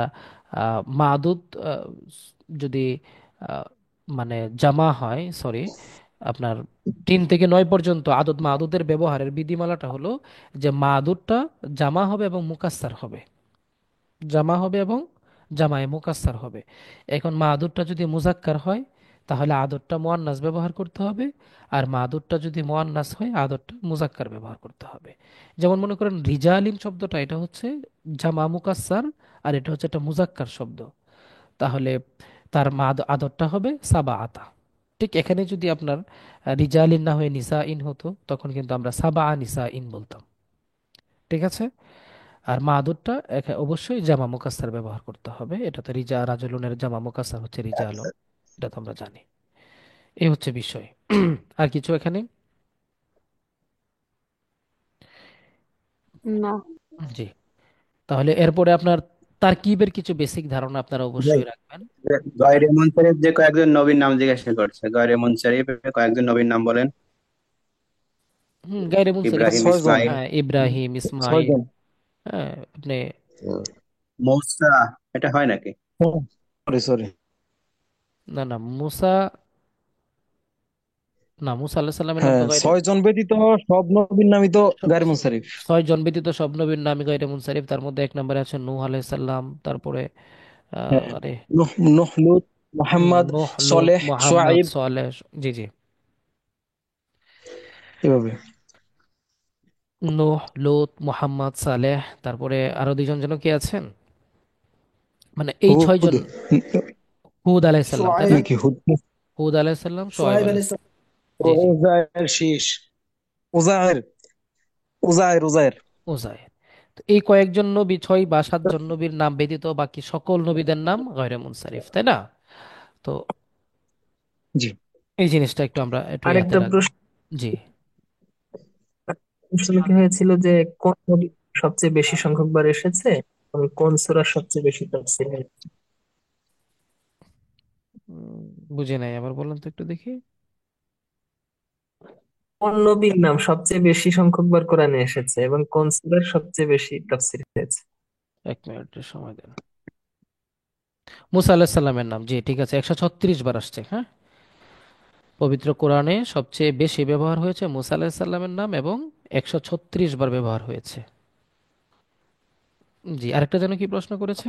মাদুদ যদি আহ, মানে জামা হয়, সরি, আপনার 3 থেকে 9 পর্যন্ত আদত মাদুদের ব্যবহারের বিধিমালাটা হলো যে মাদুদটা জামা হবে এবং মুকাস্সার হবে, জামা হবে এবং জামায়ে মুকাস্সার হবে। এখন মাদুরটা যদি মুজাক্কার হয় তাহলে আদরটা মুয়ান্নাস ব্যবহার করতে হবে, আর মাদুরটা যদি মুয়ান্নাস হয় আদরটা মুজাক্কার ব্যবহার করতে হবে। যেমন মনে করেন রিজালিন শব্দটা এটা হচ্ছে জামা মুকাস্সার, আর এটা হচ্ছে একটা মুজাক্কার শব্দ, তাহলে তার আদরটা হবে সাবা আতা। ঠিক এখানে যদি আপনার রিজালিন না হয়ে নিসা ইন হতো তখন কিন্তু আমরা সাবা নিসা ইন বলতাম। ঠিক আছে। আর মাদুরটা অবশ্যই জামা মুকাস্সার ব্যবহার করতে হবে, এটা তো রাজলুনের জামা মুকাস্সার হচ্ছে রিজালুন, এটা তো আমরা জানি। এই হচ্ছে বিষয়। আর কিছু এখানে? না। জি। তাহলে এরপরে আপনার তারকিবের কিছু বেসিক ধারণা আপনারা ভাই, অবশ্যই রাখবেন। গয়রে মুনসারিফ যে কয়েকজন নবীর নাম জিজ্ঞাসা করছে, গয়রে মুনসারিফ কয়েকজন নবীর নাম বলেন। গায়রে মুনসারিফ, ইব্রাহিম, 6 জন, ইসমাইল, হ্যাঁ, ইব্রাহিম ইসমাইল, 6 জন। হ্যাঁ আপনি মূসা, এটা হয় নাকি? Sorry sorry. না না, মুসা, না মুসা আল্লাহ সাল্লামের নাম তো হ্যাঁ, গায়রে, 6 জন ব্যতীত সব নবীর নামই তো গায়র মুনসারিফ। 6 জন ব্যতীত সব নবীর নামই গায়রে মুনসারিফ। তার মধ্যে এক নম্বরে আছে নূহ আলাইহিস সালাম, তারপরে হ্যাঁ, আরে নূহ, নূহ, লূত, মুহাম্মদ, নূহ, লূত, সলেহ, মুহাম্মদ, শুআইব, সালেহ। জি জি। এভাবে। নূহ, লূত, মুহাম্মদ, সালেহ, তারপরে আরো 2 জন যেন কে আছেন, মানে এই 6 জন। হুদ হুদ আলাইহিস সালাম, তাই না? সোয়াইব, নাকি হুদ, হুদ আলাইহিস সালাম, শোয়েব সোহাইব আলাইহিস আলাইহিস সালাম। সালাম। জি জি। উজায়ের, শীষ, উজায়ের, উজায়ের। উজাইর। তো এই কয়েকজন নবী, 6 বা 7 জন নবীর নাম ব্যতীত বাকি সকল নবীদের নাম গয়রে মুনসারিফ, তাই না? তো জি। এই জিনিসটা একটু আমরা একটু ইয়াতে আরেকটা রাখবো। প্রশ্ন জি। কি হয়েছিল যে কোন নবী সবচেয়ে বেশি সংখ্যক বার এসেছে এবং কোন সূরা সবচেয়ে বেশি তাফসীর হয়েছে? উম, বুঝে নাই, আবার বলুন তো একটু দেখি। কোন নবীর নাম সবচেয়ে বেশি সংখ্যক বার কোরআনে এসেছে এবং কোন সূরার সবচেয়ে বেশি তাফসীর হয়েছে? 1 মিনিটের সময় দেন। মুসা আলাহিস সাল্লামের নাম, জি ঠিক আছে, 136 বার আসছে, হ্যাঁ। পবিত্র কোরআনে সবচেয়ে বেশি ব্যবহার হয়েছে মুসা আলাহিস সাল্লামের নাম, এবং 136 বার ব্যবহার হয়েছে। জি, আরেকটা যেন কি প্রশ্ন করেছে?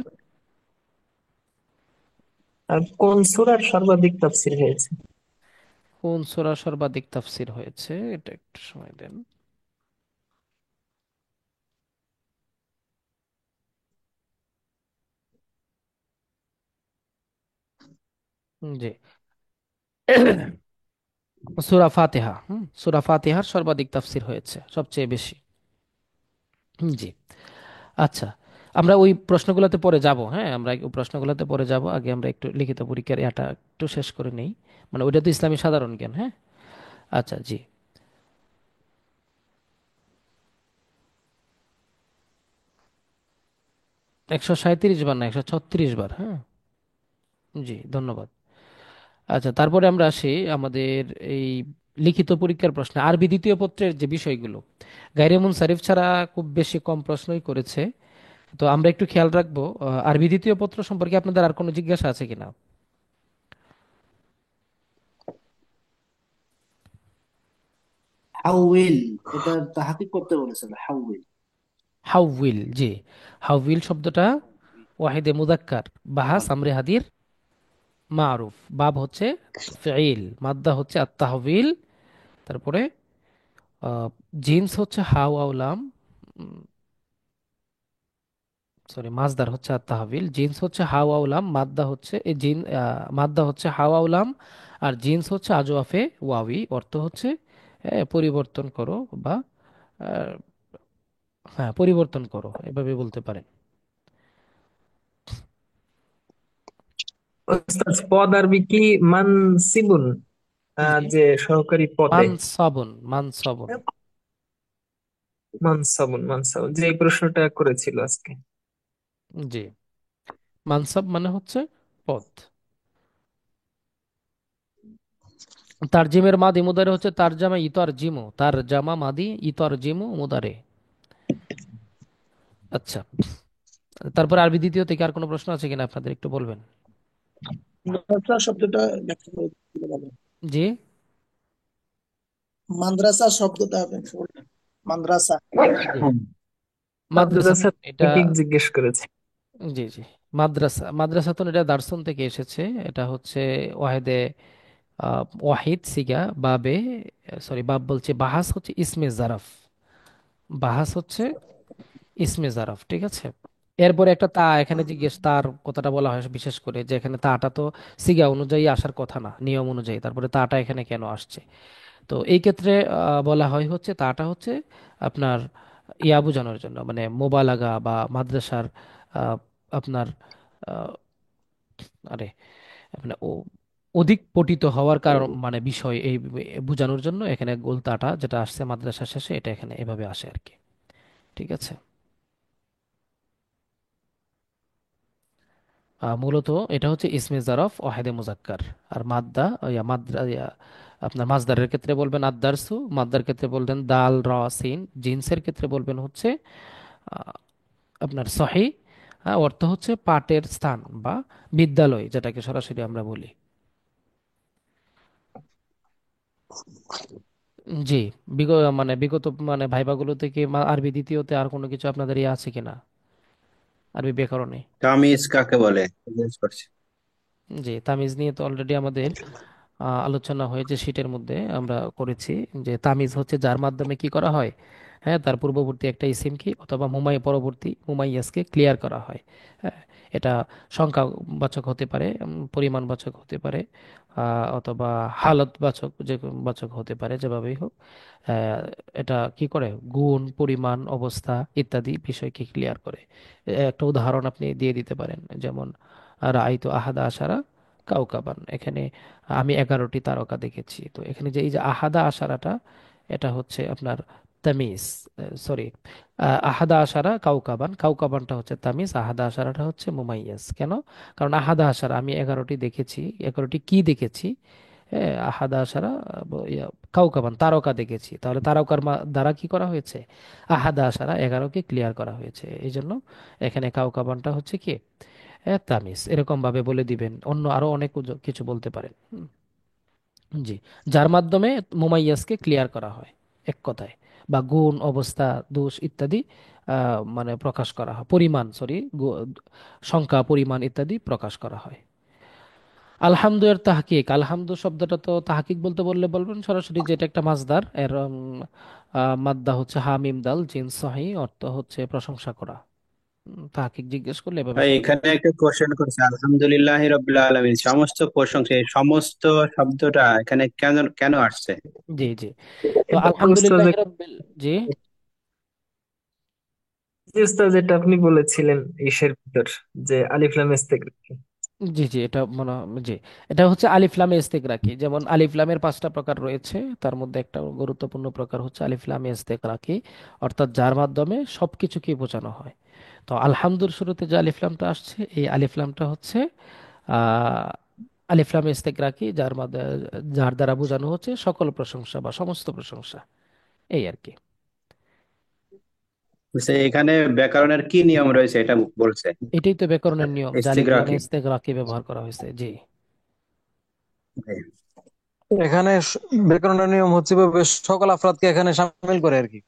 আর কোন সূরার সর্বাধিক তাফসীর হয়েছে? কোন সূরা সর্বাধিক তাফসীর হয়েছে, এটা একটু সময় দেন। জি। সূরা ফাতিহা, সূরা ফাতিহার সর্বাধিক তাফসীর হয়েছে, সবচেয়ে বেশি। জি। আচ্ছা, আমরা ওই প্রশ্নগুলোতে পরে যাব, হ্যাঁ, আমরা ওই প্রশ্নগুলোতে পরে যাব, আগে আমরা একটু লিখিত পরীক্ষার এটা একটু শেষ করে নেই। মানে ওইটা তো ইসলামী সাধারণ জ্ঞান, হ্যাঁ। আচ্ছা, জি। 137 বার না, 136 বার, হ্যাঁ। জি, ধন্যবাদ। আচ্ছা, তারপরে আমরা আসি আমাদের এই লিখিত পরীক্ষার প্রশ্নে। আরবি দ্বিতীয় পত্রের যে বিষয়গুলো, গায়রে মুনসারিফ ছাড়া খুব বেশি কম প্রশ্নই করেছে। তো আমরা একটু খেয়াল রাখবো। আরবি দ্বিতীয় পত্র সম্পর্কে আপনাদের আর কোনো জিজ্ঞাসা আছে কিনা? হাউইল, এটা তাহাকিক করতে বলেছিল, হাউইল। হাউইল, জি। হাউইল শব্দটা ওয়াহিদে মুজাক্কার, বাহাস আমরে হাদির মারুফ, বাব হচ্ছে ফিইল, মাদ্দা হচ্ছে আত-তাহবিল, তারপরে আহ, জিন্স হচ্ছে হাউ আউলাম, সরি মাজদার হচ্ছে আত-তাহবিল, জিন্স হচ্ছে হাউ আউলাম, মাদ্দা হচ্ছে এই জিন, মাদ্দা হচ্ছে হাউ আউলাম, আর জিন্স হচ্ছে আজওয়াফে ওয়াবি, অর্থ হচ্ছে পরিবর্তন করো, বা আহ, হ্যাঁ পরিবর্তন করো, এভাবে বলতে পারেন। ওস্তাদ, পদ আরবি কি মানসিবুন, জি। যে সহকারী পদে? মানসাবুন, মানসাবুন। মানসাবুন, মানসাবুন, যে এই প্রশ্নটা করেছিল আজকে। জি। মানসাব মানে হচ্ছে পদ। তারজিমের মাদি মুদারে হচ্ছে তারজামা ইতর জিমু, তারজামা মাদি ইতর জিমু মুদারে। আচ্ছা, তারপর আরবি দ্বিতীয় থেকে আর কোনো প্রশ্ন আছে কিনা আপনাদের, একটু বলবেন। মাদ্রাসা শব্দটা ব্যাখ্যা করে দিলে ভালো। জি। মাদ্রাসা শব্দটা ব্যাখ্যা করে দিন। মাদ্রাসা। জি। হুম। মাদ্রাসা, মাদ্রাসা এটা, ঠিক জিজ্ঞেস করেছে। জি জি, মাদ্রাসা, মাদ্রাসাতুন এটা দার্সুন থেকে এসেছে। এটা হচ্ছে ওয়াহেদে ওয়াহিদ সিগা বাবে, সরি বাব বলছে, বাহাস হচ্ছে ইসমে জারাফ, বাহাস হচ্ছে ইসমে জারাফ, ঠিক আছে। এরপরে একটা তা এখানে জিজ্ঞেস, তার কথাটা বলা হয় বিশেষ করে, যে এখানে তাটা তো সিগা অনুযায়ী আসার কথা না, নিয়ম অনুযায়ী, তারপরে তাটা এখানে কেন আসছে। তো এই ক্ষেত্রে বলা হয় হচ্ছে তাটা হচ্ছে আপনার ইয়া বোঝানোর জন্য, মানে মোবালাগা বা মাদ্রাসার আহ, আপনার আহ, আরে মানে অধিক পঠিত হওয়ার কারণ, মানে বিষয় এই বোঝানোর জন্য এখানে গোলতাটা যেটা আসছে মাদ্রাসার শেষে, এটা এখানে এভাবে আসে আর কি, ঠিক আছে। মূলত এটা হচ্ছে ইসমে জারফ ওয়াহেদে মুজাক্কার। আর মাদ্দা ইয়া মাদ্রা ইয়া, আপনার মাজদারের ক্ষেত্রে বলবেন আদ-দারসু, মাদ্দার ক্ষেত্রে বলবেন দাল র সিন, জিন্সের ক্ষেত্রে বলবেন হচ্ছে আহ, আপনার সহি, হ্যাঁ, অর্থ হচ্ছে পাঠের স্থান বা বিদ্যালয়, যেটাকে সরাসরি আমরা বলি। জি। বিগত ভাইবাগুলো থেকে আরবি দ্বিতীয়তে আর কোনো কিছু আপনাদের ইয়ে আছে কিনা আরবি ব্যাকরণে? তামিজ কাকে বলে জিজ্ঞেস করছি। জি, তামিজ নিয়ে তো অলরেডি আমাদের আলোচনা হয়েছে, শীটের মধ্যে আমরা করেছি যে তামিজ হচ্ছে যার মাধ্যমে কি করা হয়, হ্যাঁ, তার পূর্ববর্তী একটা ইসিম কি অথবা পরবর্তী মুমাইয়াজকে ক্লিয়ার করা হয়। হ্যাঁ, এটা সংখ্যাবাচক হতে পারে, পরিমাণবাচক হতে পারে, অথবা হালতবাচক, যে বাচক হতে পারে, যেভাবেই হোক। আহ, এটা কি করে, গুণ, পরিমাণ, অবস্থা ইত্যাদি বিষয়কে ক্লিয়ার করে। একটা উদাহরণ আপনি দিয়ে দিতে পারেন, যেমন রাআইতু আহাদা আশারা কাউকাবান, এখানে আমি 11টি তারকা দেখেছি। তো এখানে যে এই যে আহাদা আশারাটা, এটা হচ্ছে আপনার তামিজ, সরি, আহাদা আশারা কাউকাবান, কাউকাবানটা হচ্ছে তামিজ, আহাদা আশারাটা হচ্ছে মুমাইয়াজ। কেন? কারণ আহাদা আশারা আমি 11টি দেখেছি, 11টি কি দেখেছি, আহাদা আশারা কাউকাবান তারকা দেখেছি, তাহলে তারকার দ্বারা কি করা হয়েছে, আহাদা আশারা 11কে ক্লিয়ার করা হয়েছে। এই জন্য এখানে কাউকাবানটা হচ্ছে কি, তামিজ। এরকম ভাবে বলে দিবেন, অন্য আরো অনেক কিছু বলতে পারেন। জি, যার মাধ্যমে মুমাইয়াজকে ক্লিয়ার করা হয় এক কথায়, বা গুণ, অবস্থা, দোষ ইত্যাদি প্রকাশ করা হয়, পরিমাণ, সরি, সংখ্যা, পরিমাণ ইত্যাদি প্রকাশ করা হয়। আলহামদু এর তাহকিক, আলহামদু শব্দটা তো তাহকিক বলতে বললে বলবেন সরাসরি যেটা একটা মাসদার, এর মাদ্দা হচ্ছে হা মিম দাল, জিন সহি, অর্থ হচ্ছে প্রশংসা করা। তাহকিক জিজ্ঞেস করলে এভাবে ভাই শুরু। এখানে একটা কোশ্চেন করছে, আলহামদুলিল্লাহ রাব্বিল আলামিন, সমস্ত প্রশংসা, এই সমস্ত শব্দটা এখানে কেন কেন আসছে? জি, জি। তো এটা তো উস্তাদ আলহামদুলিল্লাহ রাব্বিল, জি, উস্তাদ যেটা আপনি বলেছিলেন ইসের ভিতর, যে আলিফ লাম ইস্তেগফার। জি, জি, এটা জি, এটা হচ্ছে আলিফ লামে ইস্তেগরাকি। যেমন আলিফ লামের 5টা প্রকার রয়েছে, তার মধ্যে একটা গুরুত্বপূর্ণ প্রকার হচ্ছে আলিফ লামে ইস্তেগরাকি, অর্থাৎ যার মাধ্যমে সবকিছুকে বোঝানো হয়। তো আলহামদুর শুরুতে যে আলিফ লামটা আসছে, এই আলিফ লামটা হচ্ছে আহ আলিফ লামে ইস্তেগরাকি, যার দ্বারা বোঝানো হচ্ছে সকল প্রশংসা বা সমস্ত প্রশংসা, এই আর কি। বলছে এখানে ব্যাকরণের কি নিয়ম রয়েছে এটা বলছে। এটাই তো ব্যাকরণের নিয়ম, যে আলিফ লামে ইস্তিগরাকি। ইস্তেগরাকি ব্যবহার করা হয়েছে। জি। এখানে ব্যাকরণের নিয়ম হচ্ছে ভাবে সকল আফরাদকে এখানে শামিল করে আর কি।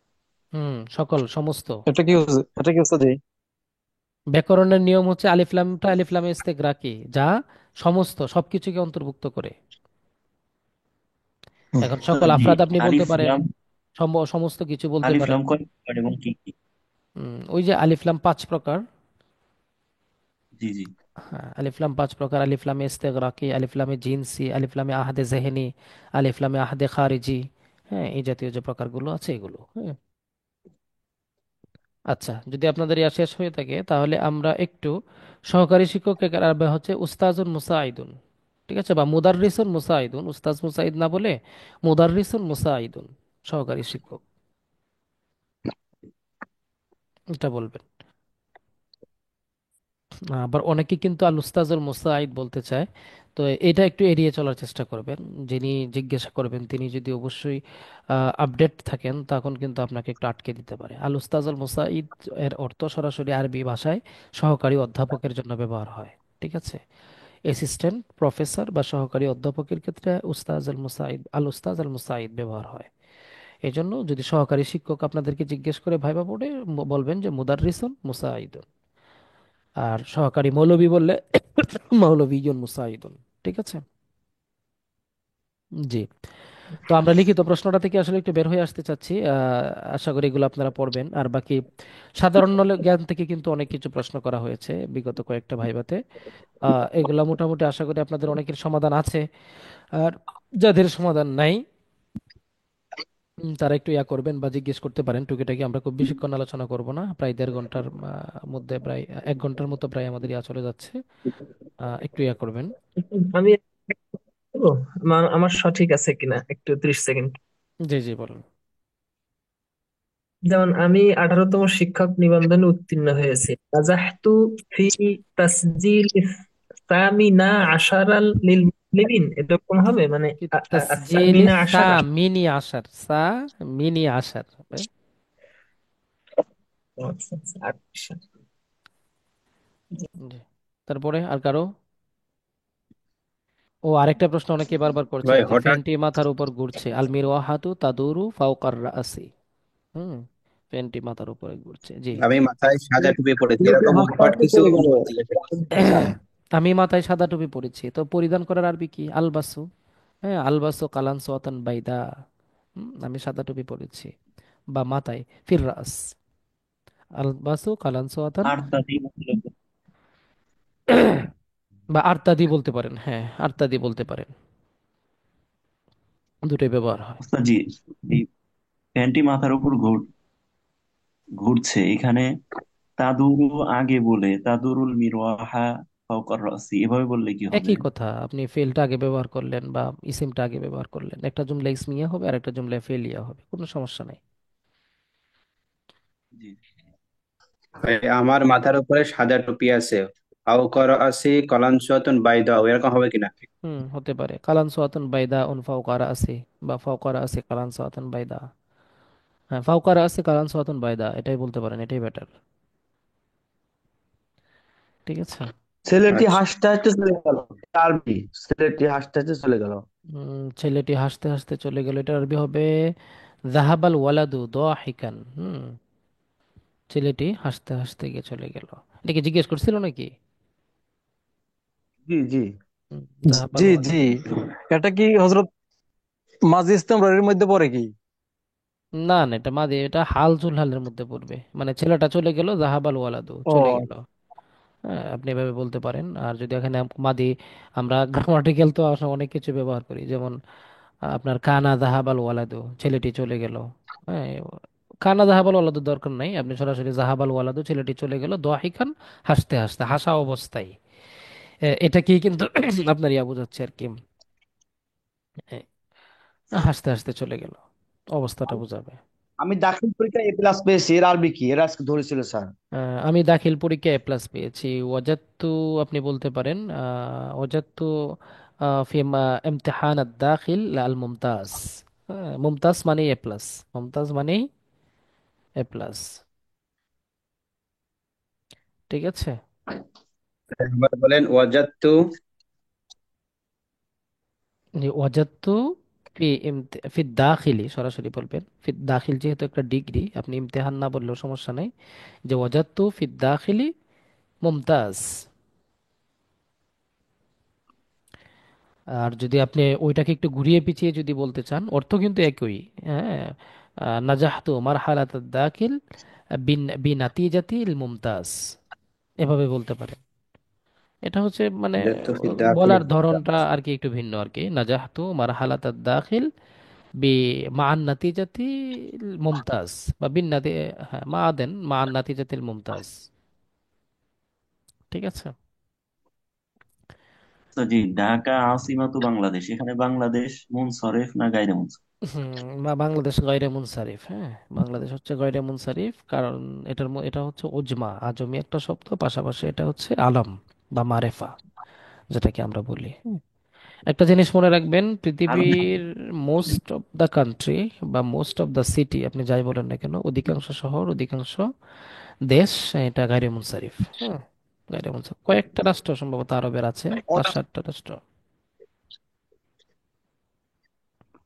সকল, সমস্ত। এটা কি হচ্ছে জি? ব্যাকরণের নিয়ম হচ্ছে আলিফ লামটা আলিফ লামে ইস্তেগরাকি, যা সমস্ত সবকিছুকে অন্তর্ভুক্ত করে। এখন সকল জি। আফরাদ আপনি বলতে আলিফ পারেন, লাম, সমস্ত কিছু বলতে আলিফ পারেন। লাম কয় প্রকার এবং কি কি? ওই যে আলিফ লাম 5 প্রকার। জি জি। হ্যাঁ, আলিফ লাম 5 প্রকার: আলিফ লামে ইস্তেগরাকি, আলিফ লামে জিনসি, আলিফ লামে আহাদে জেহেনি, আলিফ লামে আহাদে খারিজি। হ্যাঁ, এই জাতীয় যে প্রকারগুলো আছে এগুলো। হ্যাঁ। আচ্ছা, যদি আপনাদের ইয়া শেষ হয়ে থাকে তাহলে আমরা একটু সহকারী শিক্ষক আর হচ্ছে উস্তাজুন মুসাইদুন, ঠিক আছে, বা মুদাররিসুন মুসাইদুন, উস্তাজ মুসাইদ না বলে মুদাররিসুন মুসাইদুন, সহকারী শিক্ষক, এটা বলবেন। আবার অনেকে কিন্তু আল উস্তাজুল মুসাইদ বলতে চায়, তো এটা একটু এড়িয়ে চলার চেষ্টা করবেন। যিনি জিজ্ঞাসা করবেন তিনি যদি অবশ্যই আপডেট থাকেন, তখন কিন্তু আপনাকে একটু আটকে দিতে পারে। আল উস্তাজুল মুসাইদ এর অর্থ সরাসরি আরবি ভাষায় সহকারী অধ্যাপকের জন্য ব্যবহার হয়, ঠিক আছে। অ্যাসিস্ট্যান্ট প্রফেসর বা সহকারী অধ্যাপকের ক্ষেত্রে উস্তাজ আল মুসাইদ ব্যবহার হয়। এই জন্য যদি সহকারী শিক্ষক আপনাদেরকে জিজ্ঞেস করে ভাইবা বোর্ডে, বলবেন যে মুদাররিসুন মুসাইদুন। আর সহকারী মৌলভী বললে মৌলভীজন মুসাইদুন, ঠিক আছে। জি। তো আমরা লিখিত প্রশ্নটা থেকে আসলে একটু বের হয়ে আসতে চাচ্ছি। আশা করি এগুলো আপনারা পড়বেন। আর বাকি সাধারণ জ্ঞান থেকে কিন্তু অনেক কিছু প্রশ্ন করা হয়েছে বিগত কয়েকটা ভাইভাতে। এগুলা মোটামুটি আশা করি আপনাদের অনেকের সমাধান আছে। আর যাদের সমাধান নাই, তারা একটু ইয়া করবেন বা জিজ্ঞেস করতে পারেন টুকিটাকি। আমরা খুব বেশিক্ষণ আলোচনা করব না, প্রায় 1.5 ঘন্টার মধ্যে, প্রায় 1 ঘন্টার মতো প্রায় আমাদের ইয়া চলে যাচ্ছে। একটু ইয়া করবেন। আমি বলবো, আমার সঠিক আছে কিনা একটু 30 সেকেন্ড। জি, জি, বলুন। যেমন আমি 18তম শিক্ষক নিবন্ধনে উত্তীর্ণ হয়েছি, নাজাহতু ফি তাসজিল সামিনা আশারাল লিল মুসলিমিন, এরকম হবে মানে কি তাসজিলে সামিনা সা আশারা। মিনি আসার, সা মিনি আসার হবে। আচ্ছা, আচ্ছা, আচ্ছা। জি। তারপরে আর কারো? ও, আরেকটা প্রশ্ন অনেকে বারবার করছে ভাই যে হঠাৎ ফ্যানটি মাথার উপর ঘুরছে, আল মিরওয়াহাতু তাদুরু ফাওকার রাসি। হুম, ফ্যানটি মাথার উপরে ঘুরছে। জি। আমি মাথায় সাদা টুপি পড়েছি, ছেলেটি এরকম হাসতে হট হাসতে কিছু চলে গেল। জিজ্ঞাসা করছি। আমি মাথায় সাদা টুপি পরেছি, তো পরিধান করার আরবি কি? আলবাসু। হ্যাঁ, আলবাসু কালান সোয়াতান বাইদা। আমি সাদা টুপি পরেছি। বা মাথায় ফিররাস, আলবাসু কালান সোয়াতান। আর তাতেই বললো। বা আরতাদি বলতে পারেন, হ্যাঁ আরতাদি বলতে পারেন, দুটোই ব্যবহার হয়। ওস্তাদ জি, এই ফ্যানটি মাথার উপর ঘুরছে এখানে, তাদুরু আগে বলে তাদুরুল মিরওয়াহা ফাওকার রাসি এভাবে বললে কি হবে? একই কথা, আপনি ফেলটা আগে ব্যবহার করলেন বা ইসিমটা আগে ব্যবহার করলেন, একটা জুমলা ইসমিয়া হবে আর একটা জুমলা ফেলিয়া হবে, কোনো সমস্যা নাই। জি। ভাই আমার মাথার উপরে সাদা টুপি আছে, আও কর আছি কলাঞ্চতন বাইদাও, এরকম হবে কিনা? হতে পারে কালান সোয়াতুন বাইদা উন ফাওকারা আছে, বা ফাওকারা আছে কালান সোয়াতুন বাইদা। হ্যাঁ, ফাওকারা আছে কালান সোয়াতুন বাইদা, এটাই বলতে পারেন, এটাই বেটার। ঠিক আছে। ছেলেটি আচ্ছা, হাসতে হাসতে চলে গেল। আরবি, ছেলেটি হাসতে হাসতে চলে গেল। ছেলেটি হাসতে হাসতে চলে গেল, এটা আরবি হবে জাহাবাল ওয়ালাদু দাহিকান। ছেলেটি হাসতে হাসতে গিয়ে চলে গেল। এটা কি জিজ্ঞেস করছিল নাকি? জি জি। জাহাবাল জি জি। ওয়ালাদু। এটা কি হজরত মাঝি ইস্তেমরারের মধ্যে পড়ে কি? না না, এটা মাদি, এটা হাল জুলহালের মধ্যে পড়বে, মানে ছেলেটা চলে গেল, জাহাবাল ওয়ালাদু চলে ও, গেল। হ্যাঁ, আপনি এভাবে বলতে পারেন। আর যদি এখানে মাদি, আমরা গ্রামাটিক্যাল তো আসলে অনেক কিছু ব্যবহার করি, যেমন আপনার কানা জাহাবাল ওয়ালাদু, ছেলেটি চলে গেল। হ্যাঁ, কানা জাহাবাল ওয়ালাদু দরকার নাই, আপনি সরাসরি জাহাবাল ওয়ালাদু, ছেলেটি চলে গেল দোয়াহিকান, হাসতে হাসতে, হাসা অবস্থায়। এটা কি কিন্তু আপনার ইয়া বোঝাচ্ছে আর কি, হাসতে হাসতে চলে গেল, অবস্থাটা বোঝাবে। আমি দাখিল পরীক্ষায় A+ পেয়েছি, এর আরবি কি? এর আজকে ধরেছিল স্যার। আমি দাখিল পরীক্ষায় প্লাস পেয়েছি। ওয়াজাদতু, আপনি বলতে পারেন ওয়াজাদতু ফি ইমতিহান দাখিল আল মুমতাজ। মুমতাজ মানে এ প্লাস, মুমতাজ মানে এ প্লাস। ঠিক আছে। একবার বলেন ওয়াজাদতু। ওয়াজাদতু ফি দাখিলি, সরাসরি বলবেন ফি দাখিল, যেহেতু একটা ডিগ্রি, আপনি ইমতিহান না বললেও সমস্যা নাই, যে ওয়াজাদতু ফি দাখিলি মুমতাজ। আর যদি আপনি ওইটাকে একটু ঘুরিয়ে পিছিয়ে যদি বলতে চান, অর্থ কিন্তু একই। হ্যাঁ, নাজাহতু মারহালাত দাখিল বিনাতিজাতিল মুমতাজ, এভাবে বলতে পারে। এটা হচ্ছে মানে ওয়াজাদতু ফি দাখিল। বলার ধরনটা আর কি একটু ভিন্ন আর কি। নাজাহতু মারহালাত দাখিল বি মান নাতিজাতিল মুমতাজ, বা বিন নাতি, হ্যাঁ মা দেন মান নাতিজাতিল মুমতাজ। ঠিক আছে। তো জি, ঢাকা আসিমা তো বাংলাদেশ, এখানে বাংলাদেশ মুনসরেফ না গায়রে মুনসরেফ? বাংলাদেশ গয়রে মুনসারিফ। হ্যাঁ, বাংলাদেশ হচ্ছে গয়রে মুনসারিফ, কারণ এটা হচ্ছে উজমা আজমি একটা শব্দ, পাশাপাশি এটা হচ্ছে আলম বা মারেফা, যেটাকে আমরা বলি। একটা জিনিস মনে রাখবেন, আরো পৃথিবীর মোস্ট অফ দ্য কান্ট্রি বা মোস্ট অফ দ্য সিটি, আপনি যাই বলেন না কেন, অধিকাংশ শহর, অধিকাংশ দেশ, এটা গায়রে মুনসারিফ। হ্যাঁ, গায়রে মুনসারিফ। কয়েকটা রাষ্ট্র সম্ভবত আরবের আছে, পাঁচ সাতটা রাষ্ট্র।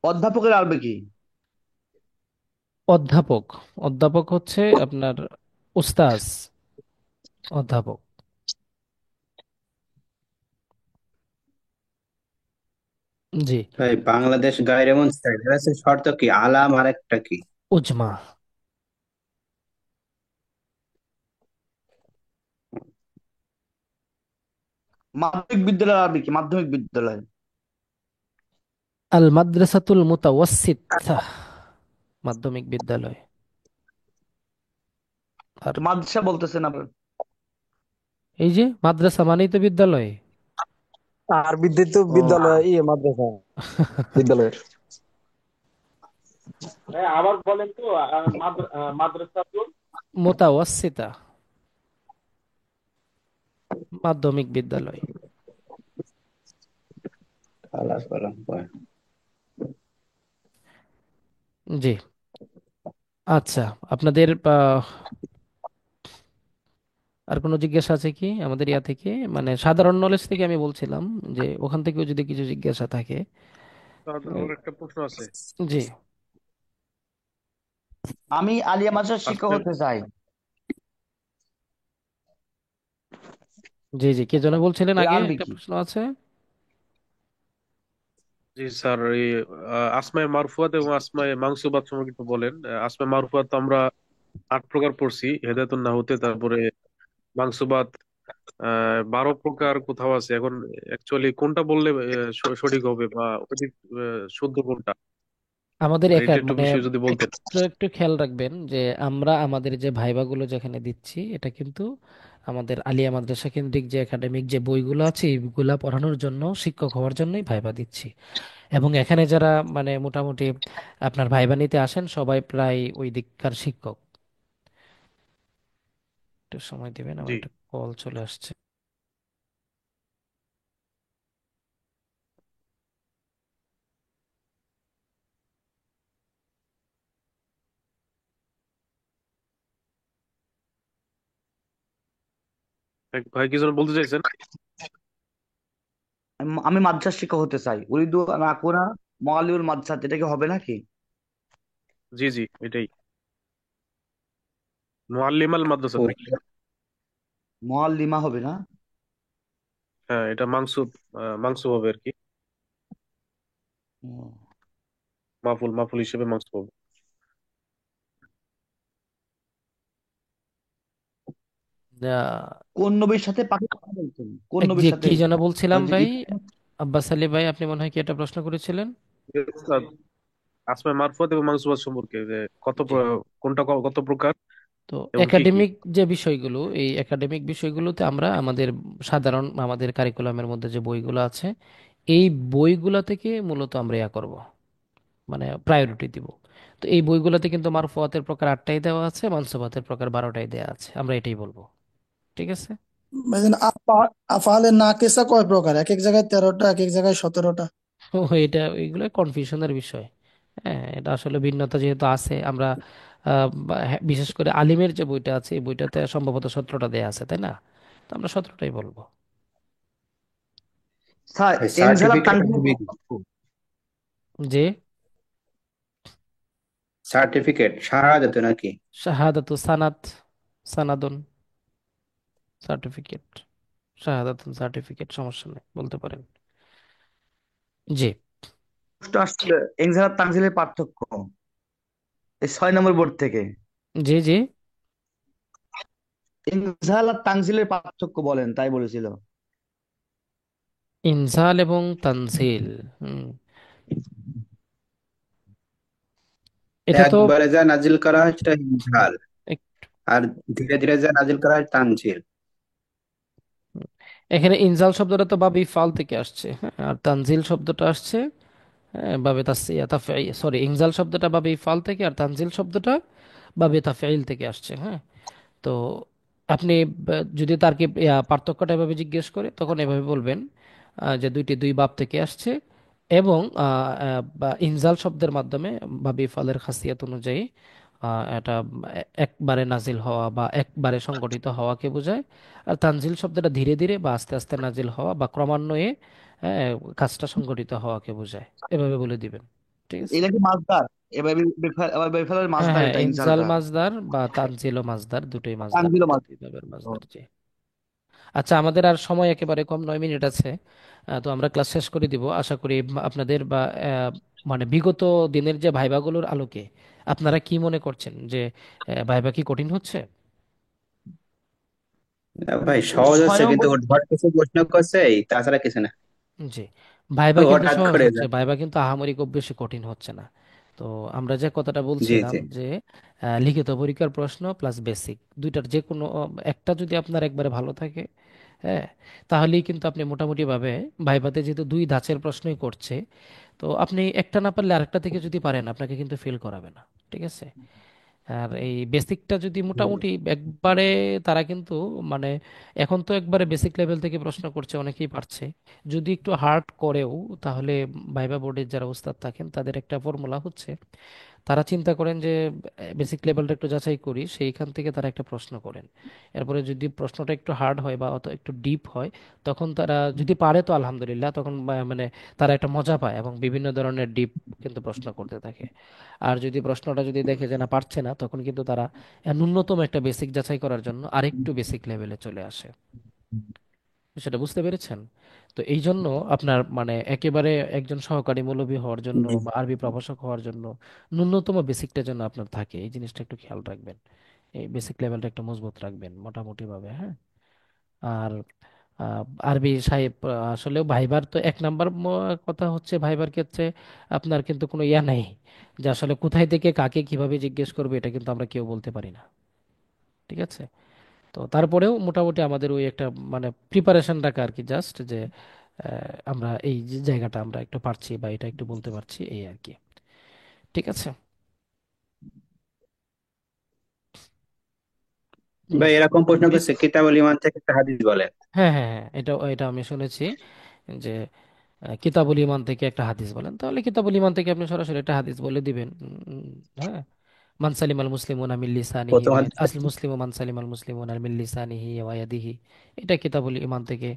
অধ্যাপকের আরবি কি? অধ্যাপক, অধ্যাপক হচ্ছে আপনার উস্তাজ, অধ্যাপক। জি। ভাই বাংলাদেশ গায়রে মুনসারিফ, এর আছে শর্ত কি, আলাম আর একটা কি? উজমা। মাধ্যমিক বিদ্যালয়ের আরবি কি? মাধ্যমিক বিদ্যালয়। আল মাদ্রাসাতুল মুতাওয়াসসিতা, মাধ্যমিক বিদ্যালয়। আর তো মাদ্রাসা বলতেছেন আবার। এই যে মাদ্রাসা মানেই তো বিদ্যালয়। আরবিতে তো ও, বিদ্যালয়, মাদ্রাসা বিদ্যালয়ের। মুতাওয়াসসিতা, মাধ্যমিক বিদ্যালয়। আলাপ আলাপ হয়। জি। আচ্ছা, আপনাদের আর কোনো জিজ্ঞাসা আছে কি আমাদের ইয়া থেকে, মানে সাধারণ নলেজ থেকে আমি বলছিলাম, যে ওখান থেকেও যদি কিছু জিজ্ঞাসা থাকে। আমার একটা প্রশ্ন আছে। জি আমি আলিয়া মাদ্রাসার শিক্ষক আসলে হতে চাই। জি জি, কে যেন বলছিলেন এর আগে, আরবি একটা কি? প্রশ্ন আছে। জি স্যার, এই আসমায়ে মারফুয়াত এবং আসমায়ে মানসুবাত সম্পর্কে একটু বলেন। আসমায়ে মারফুয়াত তো আমরা 8 প্রকার পড়ছি হেদায়েতুন নাহুতে, তারপরে মানসুবাত 12 প্রকার কোথাও আছে। এখন অ্যাকচুয়ালি কোনটা বললে সঠিক হবে, বা অধিক শুদ্ধ কোনটা, আমাদের এটা একার একটু মানে বিষয় যদি বলতেন। একটু একটু খেয়াল রাখবেন যে আমরা আমাদের যে ভাইবাগুলো যেখানে দিচ্ছি, এটা কিন্তু আমাদের আলিয়া মাদ্রাসা কেন্দ্রিক যে একাডেমিক যে বইগুলো আছে এইগুলা পড়ানোর জন্য, শিক্ষক হওয়ার জন্যই ভাইবা দিচ্ছি। এবং এখানে যারা মানে মোটামুটি আপনার ভাইবা নিতে আসেন সবাই প্রায় ওই দিককার শিক্ষক। একটু সময় দিবেন, আমার জি। একটা কল চলে আসছে। ভাই কি যেন বলতে চাইছেন? আমি মাদ্রাসার শিক্ষক হতে চাই, উরিদু না কোনা মালিউল মাদ্রাসা, এটা কি হবে নাকি? জি জি, এটাই মুআল্লিমাল মাদ্রাসা ও, নাকি? মুআল্লিমা হবে না? হ্যাঁ, এটা মাংসুব, মাংসুব হবে আর কি। ও। মাফুল মাফুল হিসেবে মাংসুব হবে। কোন নবীর সাথে পাখি কথা বলছেন? কোন নবীর যে সাথে? কি যেন বলছিলাম ওই যে ভাই, আব্বাস আলী ভাই, আপনি মনে হয় কি একটা প্রশ্ন করেছিলেন। উস্তাদ, আসমায়ে মারফুয়াত এবং মানসুবাত সম্পর্কে যে জি, কোনটা কত প্রকার তো এবং কি কি। একাডেমিক যে বিষয়গুলো, এই একাডেমিক বিষয়গুলোতে আমরা আমাদের সাধারণ আমাদের কারিকুলামের মধ্যে যে বইগুলো আছে, এই বইগুলো থেকে মূলত আমরা ইয়া করব, মানে প্রায়োরিটি দিব। তো এই বইগুলোতে কিন্তু মারফুয়াতের প্রকার 8টাই দেওয়া আছে, মানসুবাতের প্রকার 12টাই দেওয়া আছে, আমরা এটাই বলবো। ঠিক আছে। ভাইজান আফআলে নাকিসা কয় প্রকার? এক এক জায়গায় 13টা, এক এক জায়গায় 17টা। ও, এটা এগুলো কনফিউশনের বিষয়। হ্যাঁ, এটা আসলে ভিন্নতা যেহেতু আছে, আমরা হ্যাঁ, বিশেষ করে আলিমের যে বইটা আছে এই বইটাতে সম্ভবত 17টা দেয়া আছে, তাই না? তো আমরা 17টাই বলবো। স্যার এনজেলা সার্টিফিকেট তানভীরের হবে কি? পার্থক্য? যে সার্টিফিকেট শাহাদাত নাকি? শাহাদাতু সানাত, সানাদুন সার্টিফিকেট, শাহাদাতুন সার্টিফিকেট, সমস্যা নেই বলতে পারেন। জি প্রশ্ন আসছিল এনজেলা তানজিলের পার্থক্য, এই 6 নম্বর বোর্ড থেকে। জি জি। ইনজাল আর তানজিলের পার্থক্য বলেন, তাই বলেছিল। ইনজাল এবং তানজিল, হুম, এটা তো একবারে যা নাজিল করা হয় সেটা ইনঝাল, এক- আর ধীরে ধীরে যা নাজিল করা হয় তানজিল। এখানে ইনজাল শব্দটা তো বাবে ফাল থেকে আসছে, হ্যাঁ, আর তানজিল শব্দটা আসছে বাবে তাসিয়া তাফঈ, সরি, ইনজাল শব্দটা বাবে ফাল থেকে, আর তানজিল শব্দটা বাবে তাফঈল থেকে আসছে। হ্যাঁ, তো আপনি যদি তারকে পার্থক্যটা এভাবে জিজ্ঞেস করে তখন এভাবে বলবেন যে দুইটি দুই বাব থেকে আসছে, এবং বা ইনজাল শব্দের মাধ্যমে বা বিফালের খাসিয়াত অনুযায়ী এটা একবারে নাজিল হওয়া বা একবারে সংগঠিত হওয়াকে বোঝায়। আর তানজিল শব্দটা ধীরে ধীরে বা আস্তে আস্তে নাজিল হওয়া বা ক্রমান্বয়ে কাজটা সংগঠিত হওয়াকে বোঝায়। এভাবে বলে দিবেন। ঠিক আছে। এটা কি মাসদার? এবার এবার বেফালের হ্যাঁ মাসদার, হ্যাঁ, এটা ইনজাল ইনজালটা। মাসদার বা তানজিল মাসদার, দুটোই মাসদার, তানজিল দুটো মাসদার। দুই ভাবের মাসদার। জি। আচ্ছা, আমাদের আর সময় একেবারে কম, 9 মিনিট আছে। তো আমরা ক্লাস শেষ করে দিব আশা করি। আপনাদের বা মানে বিগত দিনের যে ভাইভাগুলোর আলোকে আপনারা কি মনে করছেন যে ভাইভা কি কঠিন হচ্ছে? ভাই সহজ হচ্ছে, 6 নম্বর। কিন্তু হঠাৎ কিছু প্রশ্ন করছে, এই তাছাড়া কিছু না। জি, ভাইভা কিন্তু হঠাৎ সহজ করে হচ্ছে, যা। ভাইভা কিন্তু আহামরি খুব বেশি কঠিন হচ্ছে না। তো আমরা যে কথাটা জি বলছিলাম জি। যে লিখিত পরীক্ষার প্রশ্ন প্লাস বেসিক দুইটার যে কোনো একটা যদি আপনার একবারে ভালো থাকে, হ্যাঁ, তাহলেই কিন্তু আপনি মোটামুটি ভাবে ভাইভাতে যেহেতু দুই ধাঁচের প্রশ্নই করছে, তো আপনি একটা না পারলে আরেকটা থেকে যদি পারেন আপনাকে কিন্তু ফেল করাবে না। ঠিক আছে। আর এই বেসিকটা যদি মোটামুটি একবারে, তারা কিন্তু মানে এখন তো একবারে বেসিক লেভেল থেকে প্রশ্ন করছে, অনেকেই পারছে। যদি একটু হার্ড করেও তাহলে ভাইবা বোর্ডের যারা উস্তাদ থাকেন তাদের একটা ফর্মুলা হচ্ছে তারা চিন্তা করেন যে বেসিক লেভেলটা একটু যাচাই করি, সেইখান থেকে তারা একটা প্রশ্ন করেন। এরপরে যদি প্রশ্নটা একটু হার্ড হয় বা অত একটু ডিপ হয়, তখন তারা যদি পারে তো আলহামদুলিল্লাহ, তখন মানে তারা একটা মজা পায় এবং বিভিন্ন ধরনের ডিপ কিন্তু প্রশ্ন করতে থাকে। আর যদি প্রশ্নটা যদি দেখে যে না পারছে না, তখন কিন্তু তারা ন্যূনতম একটা বেসিক যাচাই করার জন্য আরেকটু বেসিক লেভেলে চলে আসে। সেটা বুঝতে পেরেছেন? তো এই জন্য আপনার মানে একেবারে একজন সহকারী মৌলভী হওয়ার জন্য জি। বা আরবি প্রভাষক হওয়ার জন্য ন্যূনতম বেসিকটা যেন আপনার থাকে, এই জিনিসটা একটু খেয়াল রাখবেন। এই বেসিক লেভেলটা একটু মজবুত রাখবেন মোটামুটি ভাবে, হ্যাঁ। আর আরবি সাহেব আসলে ভাইবার তো এক নাম্বার কথা হচ্ছে, ভাইবার ক্ষেত্রে আপনার কিন্তু কোনো ইয়া নাই যে আসলে কোথায় থেকে কাকে কিভাবে জিজ্ঞেস করবে, এটা কিন্তু আমরা কেউ বলতে পারি না। ঠিক আছে? তো তারপরেও মোটামুটি আমাদের ওই একটা মানে প্রিপারেশন রাখা আর কি, জাস্ট যে আমরা এই যে জায়গাটা আমরা একটু পারছি বা এটা একটু বলতে পারছি, এই আর কি। ঠিক আছে? ভাই বুঝতে এরকম প্রশ্ন পেরেছি। করছে কিতাবুল ইমান থেকে একটা হাদিস বলেন। হ্যাঁ, হ্যাঁ, হ্যাঁ, এটা এটা আমি শুনেছি যে কিতাবুল ইমান থেকে একটা হাদিস বলেন, তাহলে কিতাবুল ইমান থেকে আপনি সরাসরি একটা হাদিস বলে দিবেন। হ্যাঁ, মান সালিমাল মুসলিমুনা মিন লিসানিহি প্রথম ওয়া হাদিস আসল মুসলিমু মান সালিমাল মুসলিমুনা মিন লিসানিহি ওয়া ইয়াদিহি, এটা কিতাবুল ইমান থেকে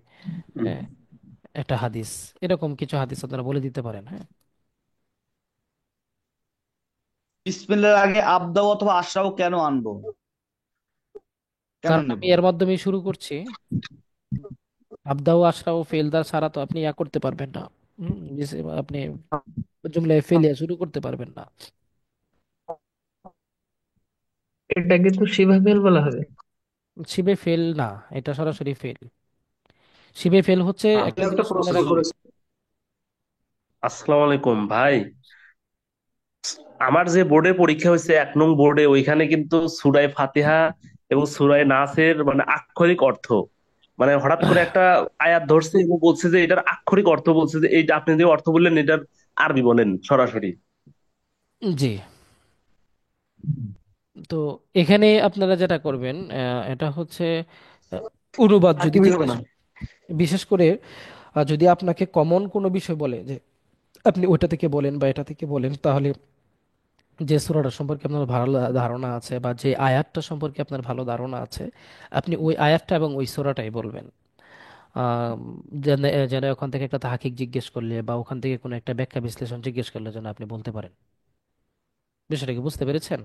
আহ, একটা হাদিস। এরকম কিছু হাদিস আপনারা বলে দিতে পারেন, হ্যাঁ। বিসমিল্লাহর আগে আবদা অথবা আশরাও কেন আনবো, কেন কারণ নেব? আমি এর মাধ্যমে শুরু করছি। আবদাও আশরাও ফেলদার ছাড়া তো আপনি ইয়া করতে পারবেন না। আপনি জুমলায় ফেলিয়া শুরু করতে পারবেন না। এটাকে তো সেভাবে বলা হবে। শিবে ফেল না, এটা সরাসরি ফেল। শিবে ফেল হচ্ছে একটা তাহলে একটা জিনিস মনে প্রশ্ন রাখবেন। করেছে। আসসালামু আলাইকুম ভাই। আমার যে বোর্ডে পরীক্ষা হয়েছে 1 নং বোর্ডে, ওইখানে কিন্তু সূরায়ে ফাতিহা এবং সূরায়ে নাসের মানে আক্ষরিক অর্থ, মানে হঠাৎ করে একটা আয়াত ধরছে এবং বলছে যে এটার আক্ষরিক অর্থ, বলছে যে এইটা আপনি যে অর্থ বললেন এটার আরবি বলেন সরাসরি। জি। তো এখানে আপনারা যেটা করবেন, এটা হচ্ছে আহ, অনুবাদ যদি সাকিবই হবে জিজ্ঞেস, না। বিশেষ করে যদি আপনাকে কমন কোনো বিষয় বলে যে আপনি ওইটা থেকে বলেন বা এটা থেকে বলেন, তাহলে যে সূরাটা সম্পর্কে আপনার ভালো ধারণা আছে বা যে আয়াতটা সম্পর্কে আপনার ভালো ধারণা আছে, আপনি ওই আয়াতটা এবং ওই সূরাটাই বলবেন। আম, যেন যেন ওখান থেকে একটা তাহাকিক জিজ্ঞেস করলে বা ওখান থেকে কোনো একটা ব্যাখ্যা বিশ্লেষণ জিজ্ঞেস করলে যেন আপনি বলতে পারেন। বিষয়টা কি বুঝতে পেরেছেন?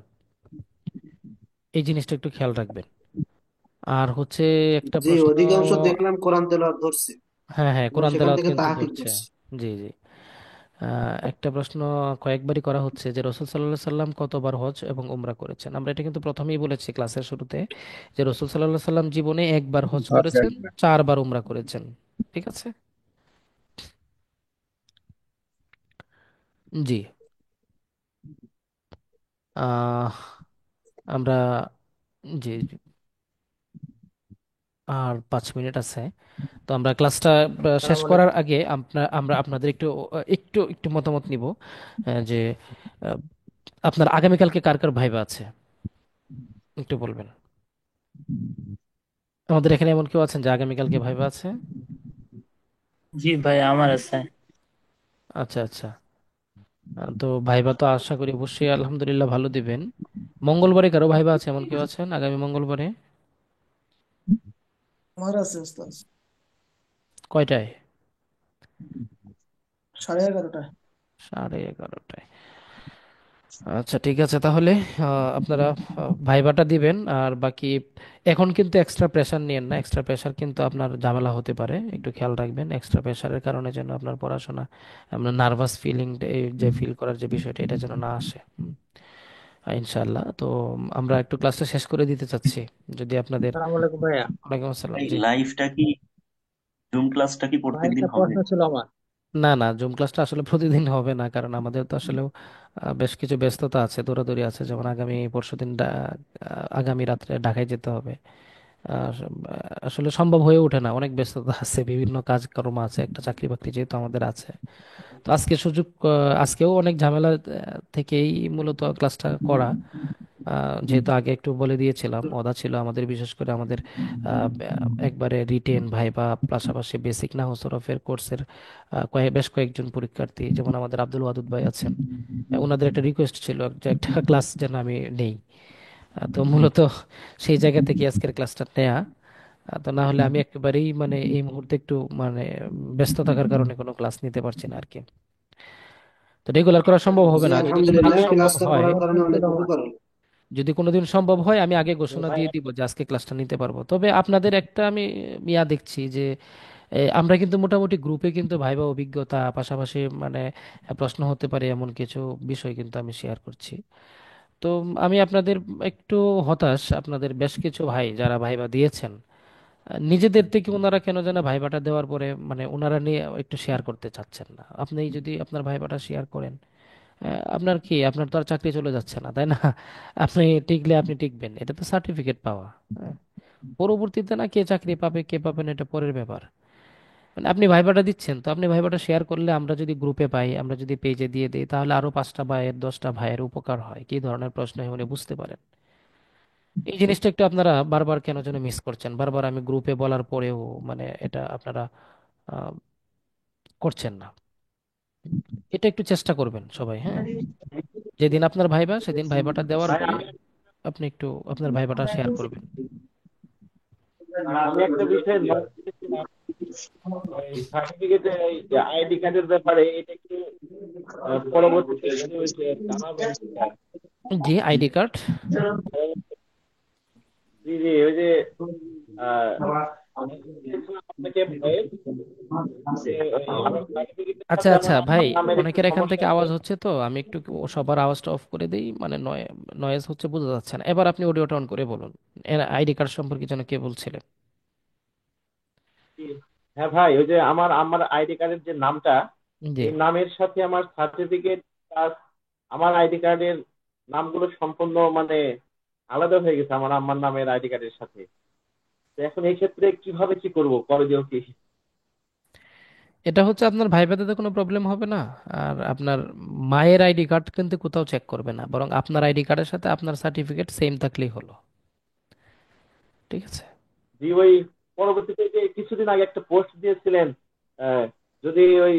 এই জিনিসটা একটু খেয়াল রাখবেন। আর হচ্ছে একটা জি, প্রশ্ন। অধিকাংশ দেখলাম কোরআন তেলাওয়াত ধরছে, হ্যাঁ, হ্যাঁ, মানে কোরআন সেখান তেলাওয়াত থেকে কিন্তু তাহাকিক ধরছে। ধরছে। জি, জি। একটা প্রশ্ন কয়েকবারই করা হচ্ছে যে রসুল সাল্লাহ সাল্লাম কতবার হজ এবং উমরা করেছেন। আমরা এটা কিন্তু প্রথমেই বলেছি ক্লাসের শুরুতে যে রসুল সাল্লাহ সাল্লাম জীবনে একবার হজ আচ্ছা, করেছেন, 4বার উমরা করেছেন। ঠিক আছে? জি। আহ আমরা, জি, জি। আর 5 মিনিট আছে। তো আমরা ক্লাসটা শেষ আসসালামু করার আলাইকুম। আগে আমরা আপনাদের একটু একটু একটু মতামত নিব যে আহ, আপনার আগামীকালকে কার কার ভাইবা আছে একটু বলবেন। আমাদের এখানে এমন কেউ আছেন যে আগামীকালকে ভাইবা আছে? জি ভাই, আমার আছে। আচ্ছা, আচ্ছা। তো ভাইবা তো আশা করি অবশ্যই আলহামদুলিল্লাহ ভালো দিবেন। মঙ্গলবারে কারো ভাইবা আছে, এমন কেউ আছেন আগামী মঙ্গলবারে? আমার আছে ওস্তাদ, কয়টায়? 11:30টায়। 11:30টায়? আচ্ছা, ঠিক আছে তাহলে। আপনারা ভাইবাটা দিবেন আর বাকি, এখন কিন্তু এক্সট্রা প্রেশার নিয়েন না। এক্সট্রা প্রেশার কিন্তু আপনার ঝামেলা হতে পারে, একটু খেয়াল রাখবেন এক্সট্রা প্রেশারের কারণে যেন আপনার পড়াশোনা, আপনার নার্ভাস ফিলিং যে ফিল করার যে বিষয়টা, এটা যেন না আসে। ইনশাআল্লাহ। তো আমরা একটু ক্লাসটা শেষ করে দিতে চাচ্ছি, যদি আপনাদের। আসসালামু আলাইকুম ভাইয়া। ওয়ালাইকুম আসসালাম। এই জি। লাইভটা কি, জুম ক্লাসটা কি ভাই, প্রত্যেকদিন একটা হবে? প্রশ্ন ছিল আমার। না, না, জুম ক্লাসটা আসলে প্রতিদিন হবে না, কারণ আমাদের তো আসলে বেশ কিছু ব্যস্ততা আছে, দৌড়াদৌড়ি আছে। যেমন আগামী পরশুদিন আগামী রাত্রে ঢাকায় যেতে হবে। আর আসলে সম্ভব হয়ে ওঠে না, অনেক ব্যস্ততা আছে, বিভিন্ন কাজকর্ম আছে, একটা চাকরি বাকরি যেহেতু আমাদের আছে। তো আজকে সুযোগ, আজকেও অনেক ঝামেলা থেকেই মূলত ক্লাসটা করা। যেহেতু আগে একটু বলে দিয়েছিলাম, অদা ছিল আমাদের, বিশেষ করে আমাদের একবারে রিটেন ভাইবা পাশাপাশি বেসিক নাহু সরফের কোর্সের বেশ কয়েকজন পরীক্ষার্থী, যেমন আমাদের আব্দুল ওয়াদুদ ভাই আছেন। ওনাদের একটা রিকোয়েস্ট ছিল যে একটা ক্লাস যেন আমি নেই। তো মূলত সেই জায়গা থেকে আজকের ক্লাসটা নেয়া। তো না হলে আমি একেবারেই মানে এই মুহূর্তে একটু মানে ব্যস্ত থাকার কারণে কোনো ক্লাস নিতে পারছি না আর কি। তো রেগুলার করা সম্ভব হবে জি না, যদি কোনোদিন আলহামদুলিল্লাহ, সম্ভব ক্লাসটা হয়, করার কারণে অনেক উপকার হলো। যদি কোনোদিন সম্ভব হয় আমি আগে ঘোষণা দিয়ে দিব যে আজকে ক্লাসটা নিতে পারবো। তবে আপনাদের একটা আমি দেখছি যে আমরা কিন্তু মোটামুটি গ্রুপে কিন্তু ভাইবা অভিজ্ঞতা পাশাপাশি মানে প্রশ্ন হতে পারে এমন কিছু বিষয় কিন্তু আমি শেয়ার করছি। তো আমি আপনাদের একটু হতাশ, আপনাদের বেশ কিছু ভাই যারা ভাইবা দিয়েছেন নিজেদের থেকে ওনারা কেন যেন ভাইবাটা দেওয়ার পরে মানে ওনারা নিয়ে একটু শেয়ার করতে চাচ্ছেন না। আপনি যদি আপনার ভাইবাটা শেয়ার করেন, আপনার কি, আপনার তো আর চাকরি চলে যাচ্ছে না, তাই না? আপনি টিকলে আপনি টিকবেন, এটা তো সার্টিফিকেট পাওয়া। হ্যাঁ, পরবর্তীতে না কে চাকরি পাবে কে পাবে না এটা পরের ব্যাপার। মানে আপনি ভাইবাটা দিচ্ছেন, তো আপনি ভাইবাটা শেয়ার করলে আমরা যদি গ্রুপে পাই, আমরা যদি পেজে দিয়ে দিই, তাহলে আরো 5টা ভাইয়ের 10টা ভাইয়ের উপকার হয়, কি ধরনের প্রশ্ন হয় উনি বুঝতে পারেন। এই জিনিসটা একটু আপনারা বারবার কেন যেন মিস করছেন, বারবার আমি গ্রুপে বলার পরেও মানে এটা আপনারা আহ, করছেন না। এটা একটু চেষ্টা করবেন সবাই, হ্যাঁ। যেদিন আপনার ভাইবা সেদিন ভাইবাটা দেওয়ার ভাই পরে আমি আপনি একটু আপনার ভাইবাটা শেয়ার করবেন। আমি একটা বিষয় নোট করেছিলাম, ওই সার্টিফিকেটে আইডি কার্ডের ব্যাপারে এটা একটু পরবর্তীতে একটু জানাবেন কিনা? জি, আইডি কার্ড। জি জি, ওই যে আহ, আপনাকে ভয়েস যে ওই আমার সার্টিফিকেটের আচ্ছা সাথে আচ্ছা আমার ভাই, আমার নামের একটু অনেকের এখান সমস্যা থেকে আছে। আওয়াজ হচ্ছে, তো আমি একটু সবার আওয়াজটা অফ করে দেই, মানে নয়েজ হচ্ছে, বোঝা যাচ্ছে না। এবার আপনি অডিওটা অন করে বলুন, আইডি কার্ড সম্পর্কে যেন কে বলছিলেন। হ্যাঁ ভাই, ওই যে আমার আমার আইডি কার্ডের যে নামটা, জি। এই নামের সাথে আমার সার্টিফিকেট প্লাস আমার আইডি কার্ডের নামগুলো সম্পূর্ণ মানে আলাদা হয়ে গেছে আমার আম্মার নামের আইডি কার্ডের সাথে। তো এখন এই ক্ষেত্রে কিভাবে কি করব, করণীয় কি? এটা হচ্ছে আপনার ভাইভাতে কোনো প্রবলেম হবে না। আর আপনার মায়ের আইডি কার্ড কিন্তু কোথাও চেক করবে না, বরং আপনার আইডি কার্ডের সাথে আপনার সার্টিফিকেট সেম থাকলেই হলো। ঠিক আছে। জি, ওই পরবর্তীতে যে কিছুদিন আগে একটা পোস্ট দিয়েছিলেন, আহ, যদি ওই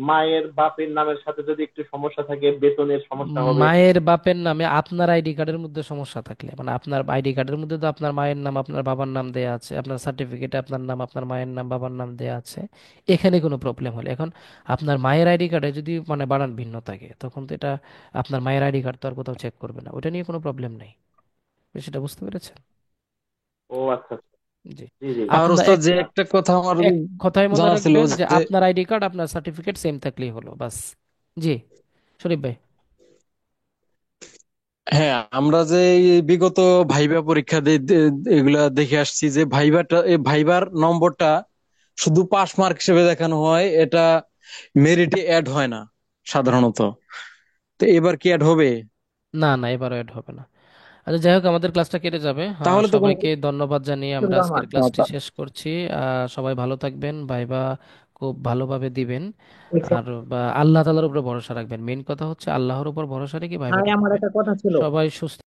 মায়ের বাপের নামের সাথে যদি একটু সমস্যা থাকে বেতনের সমস্যা হবে। মায়ের বাপের নামে আপনার আইডি কার্ডের মধ্যে সমস্যা থাকলে, মানে আপনার আইডি কার্ডের মধ্যে তো আপনার মায়ের নাম আপনার বাবার নাম দেয়া আছে, আপনার সার্টিফিকেটে আপনার নাম আপনার মায়ের নাম বাবার নাম দেয়া আছে, এখানে কোনো প্রবলেম হলে, এখন আপনার মায়ের আইডি কার্ডে যদি মানে বানান ভিন্ন থাকে, তখন তো এটা আপনার মায়ের আইডি কার্ড তো আর কোথাও চেক করবে না, ওটা নিয়ে কোনো প্রবলেম নেই। সেটা বুঝতে পেরেছেন? ও আচ্ছা আচ্ছা। জি। জি জি। আর আপনার ওস্তাদ যে একটা কথা আমার এক কথায় মনে জানা ছিল রাখবেন যে যে আপনার আইডি কার্ড আপনার সার্টিফিকেট সেম থাকলেই হলো, বাস। জি, শরীফ ভাই। হ্যাঁ, আমরা যে এই বিগত ভাইবা পরীক্ষা এগুলা দেখে আসছি যে ভাইবাটা এই ভাইবার নম্বরটা শুধু পাস মার্ক হিসেবে দেখানো হয়, এটা মেরিটে অ্যাড হয় না সাধারণত। তো এবার কি অ্যাড হবে? না না, এবারও এড হবে না। আচ্ছা, যাই হোক, আমাদের ক্লাসটা কেটে যাবে। তাহলে তো কোনো সবাইকে ধন্যবাদ জানিয়ে আমরা আজকের ক্লাসটি শেষ করছি। সবাই ভালো থাকবেন, ভাইবা খুব ভালোভাবে দিবেন। আর বা আল্লাহ তাআলার উপরে ভরসা রাখবেন, মেইন কথা হচ্ছে আল্লাহর উপর ভরসা রেখে ভাই ভাইবাটা আমার দিবেন। একটা কথা ছিল। সবাই সুস্থ